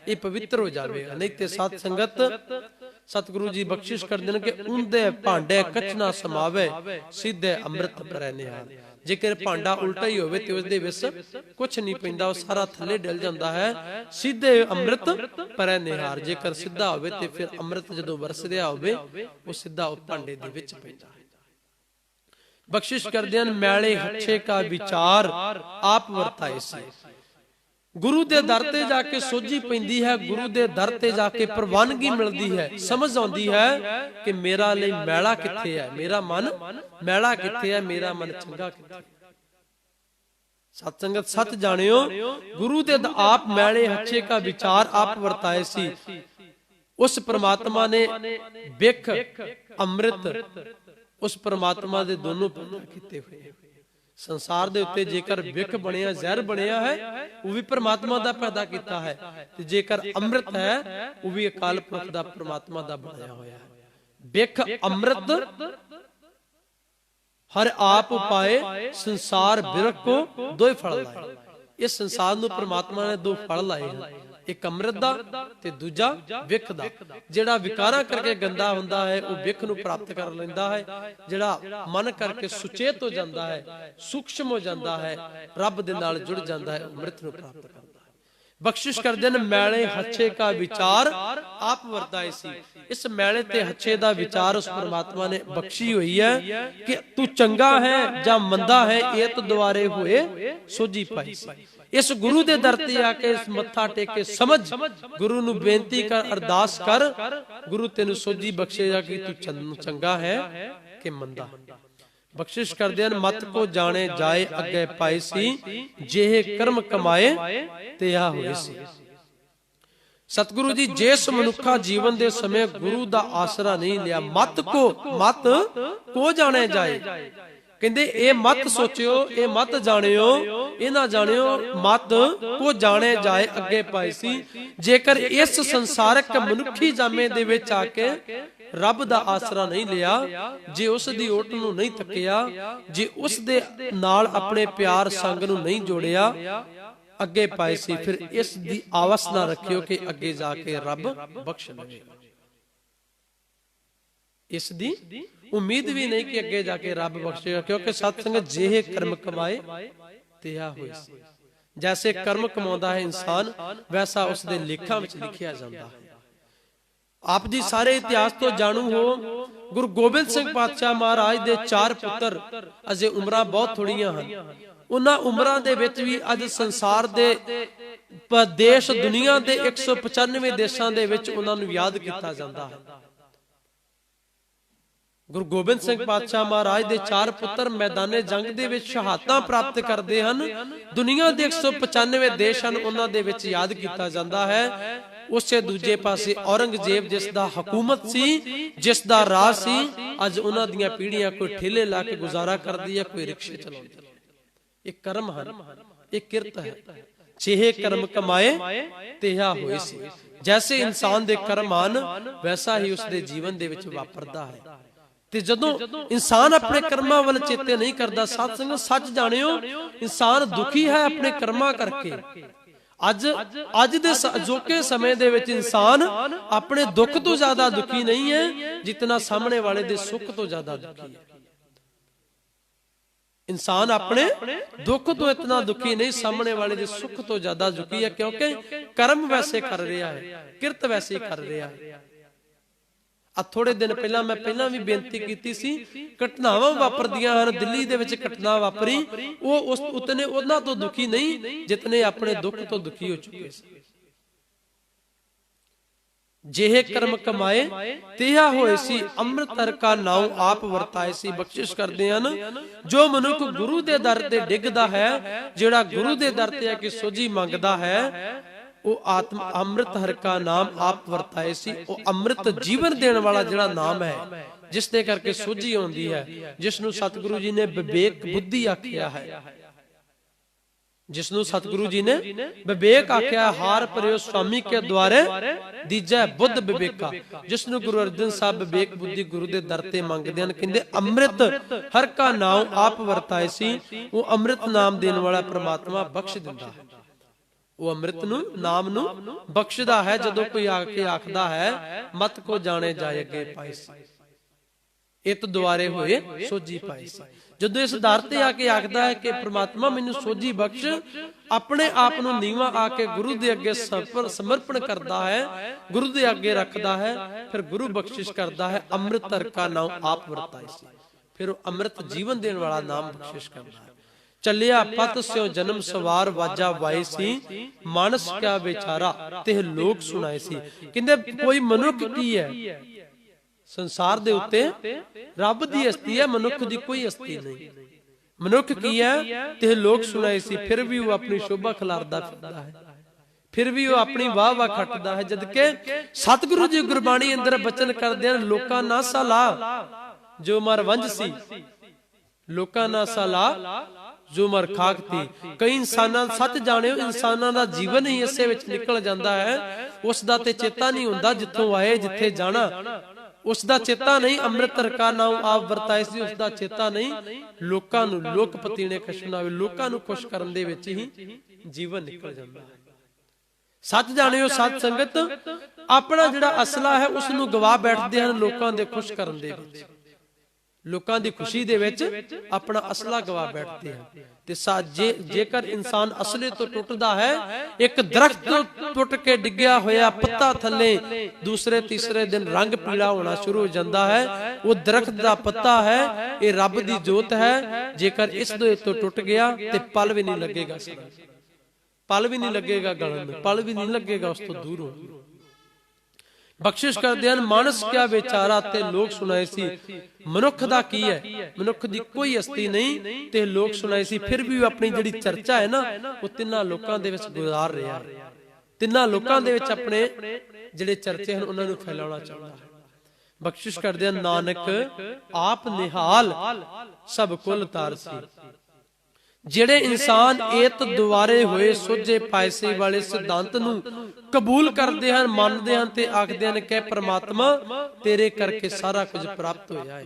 Speaker 1: ये पवित्र हो जाएगा। नहीं ते साध संगत सतगुरु जी बख्शिश करते हैं कि उनदे भांडे कच ना समावे, सीधे अमृत भरै निहाल। जेकर भांडा उल्टा ही होवे ते उसदे विच कुछ नहीं पैंदा, वो सारा थले डल जाता है। सीधे अमृत भरै निहार, जेकर सीधा होवे ते फिर अमृत जदों वरसदिया होवे वो सीधा उस भांडे दे विच पैंदा है। बख्शिश करदे हन, मैले हच्छे का विचार आप वरताए से। गुरु दे दर ते जाके सोझी पैंदी है, गुरु दे दर ते जाके प्रवानगी मिलदी है, समझ आउंदी है कि मेरा लई मैला किथे है, मेरा मन मैला किथे है, मेरा मन चंगा किथे है। सत्संगत सत जानियो, गुरु दे आप मैले हच्छे का विचार आप वरताए सी। उस परमात्मा ने बिख अमृत उस परमात्मा दे दोनों पैदा किते हुए। संसार दे उत्ते जेकर बिख बनिया जहर बनिया है वो भी परमात्मा दा पैदा किया है, ते जेकर अमृत है वो भी अकाल पुरख दा परमात्मा दा बनाया होया है। बिख अमृत हर आप पाए, संसार बिरख को दो फल लाए। इस संसार नूं परमात्मा ने दो फल लाए हैं, एक अमृत दा ते दूजा विख दा। जिहड़ा विकारा करके गंदा हुंदा है वो विख नूं प्राप्त कर लैंदा है, जिहड़ा मन करके सुचेत हो जाता है, सूक्ष्म हो जाता है, रब दे नाल जुड़ जाता है, अमृत नूं प्राप्त करता है। बख्शिश करदे न मैले हच्छे का विचार आप वरताए सी। इस मैले ते हच्छे दा विचार उस परमात्मा ने बख्शी हुई है कि तू चंगा है जा मंदा है, ये तो द्वारे हुए सोझी पाई सी। इस गुरु दे दर ते आके इस मत्था टेके समझ, गुरु नू बेनती कर, अरदास कर, गुरु तेनू सोझी बख्शेगा कि तू चंगा है कि मंदा। बख्शिश कर देन मत को जाने जाए अगे पाई सी, जेहे कर्म कमाए तेहा होए सी। सतगुरु जी जिस मनुखा जीवन दे समय गुरु दा आसरा नहीं लिया, मत को जाने जाए, कहंदे ए मत सोचियो, ए मत जानियो, ए ना जानियो, मत को जाने जाए अगे पाई सी। जेकर इस संसारक मनुखी जामे दे विच आके रब दा आसरा नहीं लिया, जे उस दी ओट नूं नहीं तकिया, जे उस दे नाल अपने प्यार संग नूं नहीं जोड़िया, अगे पाए सी, फिर इस दी आवास ना रखियो कि अगे जाके रब बख्श लवेगा। इस दी उम्मीद भी नहीं कि अगे जाके रब बख्शेगा, क्योंकि सत्संग जेहे कर्म कमाए तेहा होए सी। जैसे कर्म कमाउंदा है इंसान, वैसा उस दे लेखां विच लिखिया जांदा है। आप जी सारे इतिहास तो जाणू हो, गुरु गोबिंद सिंह पातशाह महाराज दे 4 पुत्र, अजे उमरां बहुत थोड़ियां हन, उन्हां उमरां दे विच भी अज संसार दे देश दुनिया दे 195 देशां दे विच उन्हां नूं याद कीता जांदा है। गुरु गोबिंद सिंह पातशाह महाराज दे 4 पुत्र मैदाने जंग दे विच शहादतां प्राप्त करदे हन, दुनिया दे 195 देश हन, उन्हां दे विच याद कीता जांदा है। उसे दूजे पासे औरंगजेब जिसदा हुकूमत सी, जिसदा राज सी, अज उन्हां दीयां पीढ़ियां कोई ठेले ला के गुजारा करदी है, कोई रिक्शे चलाउंदी है। एक कर्म है, एक किरत है। जेहे कर्म कमाए तेहा होए सी। जैसे इंसान दे कर्म आन, वैसा ही उसदे जीवन दे विच वापरदा है। ते जदों इंसान अपने कर्मां वल चेते नहीं करदा, सत्संग सच जाणियो, इंसान दुखी है अपने कर्मां करके। अज दे अजोके समय दे विच इंसान अपने दुख तो ज्यादा दुखी नहीं है, जितना सामने वाले दे सुख तो ज्यादा दुखी है। इंसान अपने दुख तो इतना दुखी नहीं, सामने वाले दे सुख तो ज्यादा दुखी है, क्योंकि कर्म वैसे कर रहा है, किरत वैसे कर रहा है। थोड़े दिन पहला मैं पहला भी बेनती की सी, घटनावां वापरदियां हन, दिल्ली दे विच घटना वापरी, वो उस उतने उन्हां तो दुखी नहीं जितने अपने दुख तो दुखी हो चुके सी। जेहे कर्म कमाए तेहा होए सी, अमृत हर का नाम आप वरताए सी। बख्शिश करदे हन जो मनुख गुरु दे दर ते डिगदा है, जेड़ा गुरु दे दर ते आके सोझी मंगदा है, वो आत्म अमृत हर का नाम आप वरताए सी। वो अमृत जीवन देने वाला जिहड़ा नाम है, जिस दे करके सोझी आउंदी है, जिसनू सतगुरु जी ने विवेक बुद्धि आखिया है, जिसनू सतगुरु जी ने विवेक आख्या, हार परियो स्वामी के द्वारे दीजा बुद्ध विवेका। जिसनू गुरु अर्जन साहब विवेक बुद्धि गुरु दे दर ते मंगदे हन, कहंदे अमृत हर का नाम आप वरताए सी। वो अमृत नाम देने वाला परमात्मा बख्श दिंदा है, वो अमृत नू नाम नू बख्शदा है। जदों कोई आके आखदा है मत को जाने जाए अगे पाई सी, इत द्वारे होए सोझी पाई सी। जदों इस दर ते आके आखदा है कि परमात्मा मैनू सोझी बख्श, अपने आप नू नीवा आके गुरु दे अगे समर्पण करदा है, गुरु दे अगे रखदा है, फिर गुरु बख्शिश करदा है। अमृत हर का नाम आप वरताए सी, फिर वो अमृत जीवन देने वाला नाम बख्शिश करदा है। चलिया पत स्यों जन्म सवार वाजा वाई सी, मानस क्या बेचारा तेह लोक सुनाए सी। कहंदे कोई मनुख की है संसार दे उत्ते, रब दी हस्ती है, मनुख दी कोई हस्ती नहीं। मनुख की है तेह लोक सुनाए सी, फिर भी वो अपनी शोभा खिलारदा फिरदा है, फिर भी वो अपनी वाह वाह खटदा है। जदकि सतगुरु जी गुरबाणी अंदर बचन करदे हन, लोकां ना सला जो मर वंज सी, लोकां ना सला जो मर खाक थी। कई इंसानां सच जाणियो, इंसानां दा जीवन ही इसे विच निकल जांदा है, उस दा ते चेता नहीं हुंदा जिथों आए जिथे जाना, उस दा चेता नहीं। अमृत हर का नाम आप वरताए सी, उस दा चेता नहीं। लोकां नूं लोकपति ने खुश ना होवे, लोकां नूं खुश करन दे विच ही जीवन निकल जांदा है। सच जाणियो सत संगत अपना जिहड़ा असला है उस नूं गवा बैठदे हन लोकां दे खुश करन दे विच। ਲੋਕਾਂ ਦੀ ਖੁਸ਼ੀ ਦੇ ਵਿੱਚ ਆਪਣਾ ਅਸਲਾ ਗਵਾ ਬੈਠਦੇ ਹਨ। ਤੇ ਜੇਕਰ ਇਨਸਾਨ ਅਸਲੇ ਤੋਂ ਟੁੱਟਦਾ ਹੈ, ਇੱਕ ਦਰਖਤ ਟੁੱਟ ਕੇ ਡਿੱਗਿਆ ਹੋਇਆ ਪੱਤਾ ਥੱਲੇ ਦੂਸਰੇ ਤੀਸਰੇ ਦਿਨ ਰੰਗ ਪੀਲਾ ਹੋਣਾ ਸ਼ੁਰੂ ਹੋ ਜਾਂਦਾ ਹੈ। ਉਹ ਦਰਖਤ ਦਾ ਪੱਤਾ ਹੈ, ਇਹ ਰੱਬ ਦੀ ਜੋਤ ਹੈ। ਜੇਕਰ ਇਸ ਦੇ ਤੋਂ ਟੁੱਟ ਗਿਆ ਤੇ ਪਲ ਵੀ ਨਹੀਂ ਲੱਗੇਗਾ, ਪਲ ਵੀ ਨਹੀਂ ਲੱਗੇਗਾ ਗਲਣ ਨੂੰ, ਪਲ ਵੀ ਨਹੀਂ ਲੱਗੇਗਾ ਉਸ ਤੋਂ ਦੂਰ ਹੋਣ। ਬਖਸ਼ਿਸ਼ ਕਰਦੇ ਹਨ, ਮਾਨਸ ਕਿਆ ਵਿਚਾਰਾ ਤੇ ਲੋਕ ਸੁਣਾਏ ਸੀ। ਮਨੁੱਖ ਦਾ ਕੀ ਹੈ, ਮਨੁੱਖ ਦੀ ਕੋਈ ਹਸਤੀ ਨਹੀਂ ਤੇ ਲੋਕ ਸੁਣਾਏ ਸੀ। ਫਿਰ ਵੀ ਆਪਣੀ ਜਿਹੜੀ ਚਰਚਾ ਹੈ ਨਾ, ਉਹ ਤਿੰਨਾਂ ਲੋਕਾਂ ਦੇ ਵਿੱਚ ਗੁਜ਼ਾਰ ਰਿਹਾ ਹੈ। ਤਿੰਨਾਂ ਲੋਕਾਂ ਦੇ ਵਿੱਚ ਆਪਣੇ ਜਿਹੜੇ ਚਰਚੇ ਹਨ ਉਹਨਾਂ ਨੂੰ ਫੈਲਾਉਣਾ ਚਾਹੁੰਦਾ ਹੈ। ਬਖਸ਼ਿਸ਼ ਕਰਦੇ ਹਨ, ਨਾਨਕ ਆਪ ਨਿਹਾਲ ਸਭ ਕੁਲ ਤਾਰਸੀ। ਜਿਹੜੇ ਇਨਸਾਨ ਏਤ ਦੁਆਰੇ ਹੋਏ ਸੋਝੇ ਪਾਇਸੇ ਵਾਲੇ ਸਿਧਾਂਤ ਨੂੰ ਕਬੂਲ ਕਰਦੇ ਹਨ, ਮੰਨਦੇ ਹਨ ਤੇ ਆਖਦੇ ਹਨ ਕਿ ਪ੍ਰਮਾਤਮਾ ਤੇਰੇ ਕਰਕੇ ਸਾਰਾ ਕੁਝ ਪ੍ਰਾਪਤ ਹੋਇਆ ਹੈ,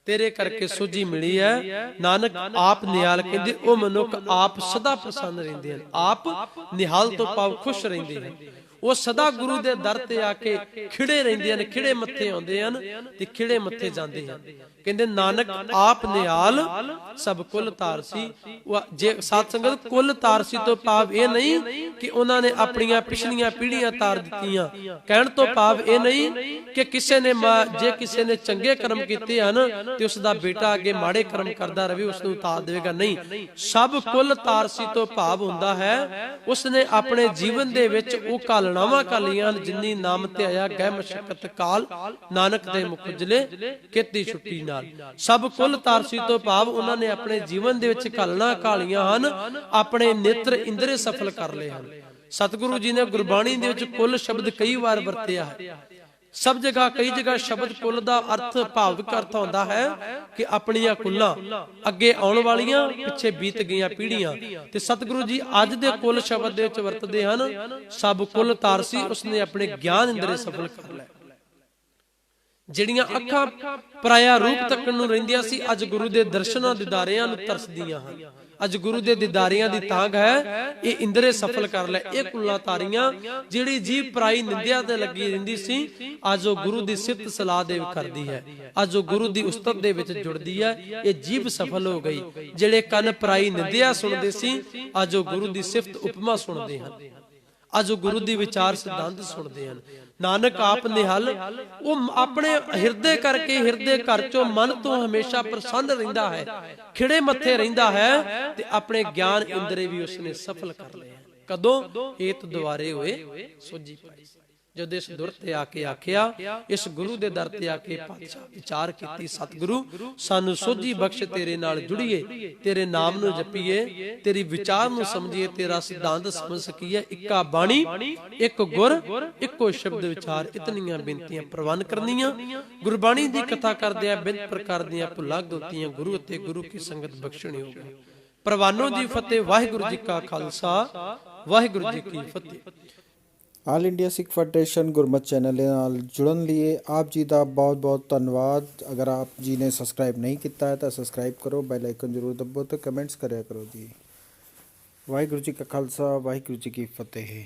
Speaker 1: ਤੇਰੇ ਕਰਕੇ ਸੋਝੀ ਮਿਲੀ ਹੈ। ਨਾਨਕ ਆਪ ਨਿਹਾਲ ਕਹਿੰਦੇ ਉਹ ਮਨੁੱਖ ਆਪ ਸਦਾ ਪ੍ਰਸੰਨ ਰਹਿੰਦੇ ਹਨ, ਆਪ ਨਿਹਾਲ ਤੋਂ ਭਾਵ ਖੁਸ਼ ਰਹਿੰਦੇ ਹਨ। ਉਹ ਸਦਾ ਗੁਰੂ ਦੇ ਦਰ ਤੇ ਆ ਕੇ ਖਿੜੇ ਰਹਿੰਦੇ ਹਨ, ਖਿੜੇ ਮੱਥੇ ਆਉਂਦੇ ਹਨ ਤੇ ਖਿੜੇ ਮੱਥੇ ਜਾਂਦੇ ਹਨ। ਕਹਿੰਦੇ ਨਾਨਕ ਆਪ ਨਿਹਾਲ ਸਭ ਕੁਲ ਤਾਰਸੀ। ਜੇ ਸਾਧ ਸੰਗਤ ਕੁਲ ਤਾਰਸੀ ਤੋਂ ਭਾਵ ਇਹ ਨਹੀਂ ਕਿ ਉਹਨਾਂ ਨੇ ਆਪਣੀਆਂ ਪਿਛਲੀਆਂ ਪੀੜ੍ਹੀਆਂ ਤਾਰ ਦਿੱਤੀਆਂ। ਕਹਿਣ ਤੋਂ ਭਾਵ ਇਹ ਨਹੀਂ ਕਿ ਕਿਸੇ ਨੇ ਜੇ ਕਿਸੇ ਨੇ ਚੰਗੇ ਕਰਮ ਕੀਤੇ ਹਨ ਤੇ ਉਸ ਦਾ ਬੇਟਾ ਅੱਗੇ ਮਾੜੇ ਕਰਮ ਕਰਦਾ ਰਹੇ ਉਸ ਨੂੰ ਤਾਰ ਦੇਵੇਗਾ, ਨਹੀਂ। ਸਭ ਕੁਲ ਤਾਰਸੀ ਤੋਂ ਭਾਵ ਹੁੰਦਾ ਹੈ ਉਸਨੇ ਆਪਣੇ ਜੀਵਨ ਦੇ ਵਿੱਚ ਉਹ ਘਾਲਣਾਵਾਂ ਘਾਲੀਆਂ ਜਿੰਨੀ ਨਾਮ ਤੇ ਆਇਆ ਗਹਿ ਮਸ਼ਕਤ ਕਾਲ, ਨਾਨਕ ਦੇ ਮੁਖ ਉਜਲੇ ਕੀਤੀ ਛੁੱਟੀ। ਸਭ ਕੁਲ ਤਾਰਸੀ ਤੋਂ ਭਾਵ ਉਹਨਾਂ ਨੇ ਆਪਣੇ ਜੀਵਨ ਦੇ ਵਿੱਚ ਘਾਲਣਾ ਘਾਲੀਆਂ ਹਨ, ਆਪਣੇ ਨੇਤਰ ਇੰਦਰੇ ਸਫਲ ਕਰ ਲਏ ਹਨ। ਸਤਿਗੁਰੂ ਜੀ ਨੇ ਗੁਰਬਾਣੀ ਦੇ ਵਿੱਚ ਕੁਲ ਸ਼ਬਦ ਕਈ ਵਾਰ ਵਰਤਿਆ ਹੈ। ਸਭ ਜਗ੍ਹਾ ਕਈ ਜਗ੍ਹਾ ਸ਼ਬਦ ਕੁਲ ਦਾ ਅਰਥ ਭਾਵਿਕ ਅਰਥ ਹੁੰਦਾ ਹੈ ਕਿ ਆਪਣੀਆਂ ਕੁੱਲਾਂ, ਅੱਗੇ ਆਉਣ ਵਾਲੀਆਂ, ਪਿੱਛੇ ਬੀਤ ਗਈਆਂ ਪੀੜ੍ਹੀਆਂ। ਤੇ ਸਤਿਗੁਰੂ ਜੀ ਅੱਜ ਦੇ ਕੁਲ ਸ਼ਬਦ ਦੇ ਵਿੱਚ ਵਰਤਦੇ ਹਨ ਸਭ ਕੁਲ ਤਾਰਸੀ, ਉਸਨੇ ਆਪਣੇ ਗਿਆਨ ਇੰਦਰੇ ਸਫਲ ਕਰ ਲਏ। ਜਿਹੜੀਆਂ ਅੱਖਾਂ ਪਰਾਇਆ ਰੂਪ ਤੱਕਣ ਨੂੰ ਰਹਿੰਦੀਆਂ ਸੀ, ਅੱਜ ਗੁਰੂ ਦੇ ਦਰਸ਼ਨਾਂ ਦੀਦਾਰਿਆਂ ਨੂੰ ਤਰਸਦੀਆਂ ਹਨ। ਅੱਜ ਗੁਰੂ ਦੇ ਦੀਦਾਰਿਆਂ ਦੀ ਤਾਂਘ ਹੈ, ਇਹ ਇੰਦਰੇ ਸਫਲ ਕਰ ਲੈ। ਇਹ ਕੁੱਲਾਂ ਤਾਰੀਆਂ ਜਿਹੜੀ ਜੀਭ ਪਰਾਈ ਨਿੰਦਿਆ ਤੇ ਲੱਗੀ ਰਹਿੰਦੀ ਸੀ, ਅੱਜ ਉਹ ਗੁਰੂ ਦੀ ਸਿਫਤ ਸਲਾਹ ਦੇ ਕਰਦੀ ਹੈ, ਅੱਜ ਉਹ ਗੁਰੂ ਦੀ ਉਸਤਤ ਦੇ ਵਿੱਚ ਜੁੜਦੀ ਹੈ। ਇਹ ਜੀਭ ਸਫਲ ਹੋ ਗਈ। ਜਿਹੜੇ ਕੰਨ ਪਰਾਈ ਨਿੰਦਿਆ ਸੁਣਦੇ ਸੀ, ਅੱਜ ਉਹ ਗੁਰੂ ਦੀ ਸਿਫਤ ਉਪਮਾ ਸੁਣਦੇ ਹਨ, ਅੱਜ ਉਹ ਗੁਰੂ ਦੀ ਵਿਚਾਰ ਸਿਧਾਂਤ ਸੁਣਦੇ ਹਨ। ਨਾਨਕ ਆਪ ਨਿਹਾਲ, ਉਹ ਆਪਣੇ ਹਿਰਦੇ ਕਰਕੇ, ਹਿਰਦੇ ਘਰ ਚੋਂ ਮਨ ਤੋਂ ਹਮੇਸ਼ਾ ਪ੍ਰਸੰਨ ਰਹਿੰਦਾ ਹੈ, ਖਿੜੇ ਮੱਥੇ ਰਹਿੰਦਾ ਹੈ ਤੇ ਆਪਣੇ ਗਿਆਨ ਇੰਦਰੇ ਵੀ ਉਸਨੇ ਸਫਲ ਕਰ ਲਏ। ਕਦੋਂ? ਏਤ ਦੁਆਰੇ ਹੋਏ ਸੋਝੀ ਪਾਈ। ਜਦ ਇਸ ਦੁਰ ਤੇ ਆ ਕੇ ਆਖਿਆ, ਇਸ ਗੁਰੂ ਦੇ ਦਰ ਤੇ ਆ ਕੇ ਪਾਤਸ਼ਾਹ ਵਿਚਾਰ ਕੀਤੀ, ਸਤਿਗੁਰੂ ਸਾਨੂੰ ਸੋਝੀ ਬਖਸ਼, ਤੇਰੇ ਨਾਲ ਜੁੜੀਏ, ਤੇਰੇ ਨਾਮ ਨੂੰ ਜਪੀਏ, ਤੇਰੀ ਵਿਚਾਰ ਨੂੰ ਸਮਝੀਏ, ਤੇਰਾ ਸਿਧਾਂਤ ਸਮਝ ਸਕੀਏ। ਇੱਕਾ ਬਾਣੀ, ਇੱਕ ਗੁਰ, ਇੱਕੋ ਸ਼ਬਦ ਵਿਚਾਰ, ਇਤਨੀਆਂ ਬੇਨਤੀਆਂ ਪ੍ਰਵਾਨ ਕਰਨੀਆਂ। ਗੁਰਬਾਣੀ ਦੀ ਕਥਾ ਕਰਦਿਆਂ ਬਿਨ ਪ੍ਰਕਾਰ ਦੀਆਂ ਭੁੱਲਾਂ ਗਲਤੀਆਂ ਗੁਰੂ ਅਤੇ ਗੁਰੂ ਕੀ ਸੰਗਤ ਬਖਸ਼ਣੀ ਹੋਵੇ। ਪ੍ਰਵਾਨੋ ਜੀ ਫਤਿਹ। ਵਾਹਿਗੁਰੂ ਜੀ ਕਾ ਖਾਲਸਾ, ਵਾਹਿਗੁਰੂ ਜੀ ਕੀ ਫਤਿਹ।
Speaker 2: ਆਲ ਇੰਡੀਆ ਸਿੱਖ ਫੈਡਰੇਸ਼ਨ ਗੁਰਮਤਿ ਚੈਨਲ ਦੇ ਨਾਲ ਜੁੜਨ ਲਈ ਆਪ ਜੀ ਦਾ ਬਹੁਤ ਬਹੁਤ ਧੰਨਵਾਦ। ਅਗਰ ਆਪ ਜੀ ਨੇ ਸਬਸਕ੍ਰਾਈਬ ਨਹੀਂ ਕੀਤਾ ਹੈ ਤਾਂ ਸਬਸਕ੍ਰਾਈਬ ਕਰੋ, ਬੈਲ ਆਈਕਨ ਜ਼ਰੂਰ ਦਬਾਓ ਤੇ ਕਮੈਂਟਸ ਕਰਿਆ ਕਰੋ ਜੀ। ਵਾਹਿਗੁਰੂ ਜੀ ਕਾ ਖਾਲਸਾ, ਵਾਹਿਗੁਰੂ ਜੀ ਕੀ ਫਤਿਹ।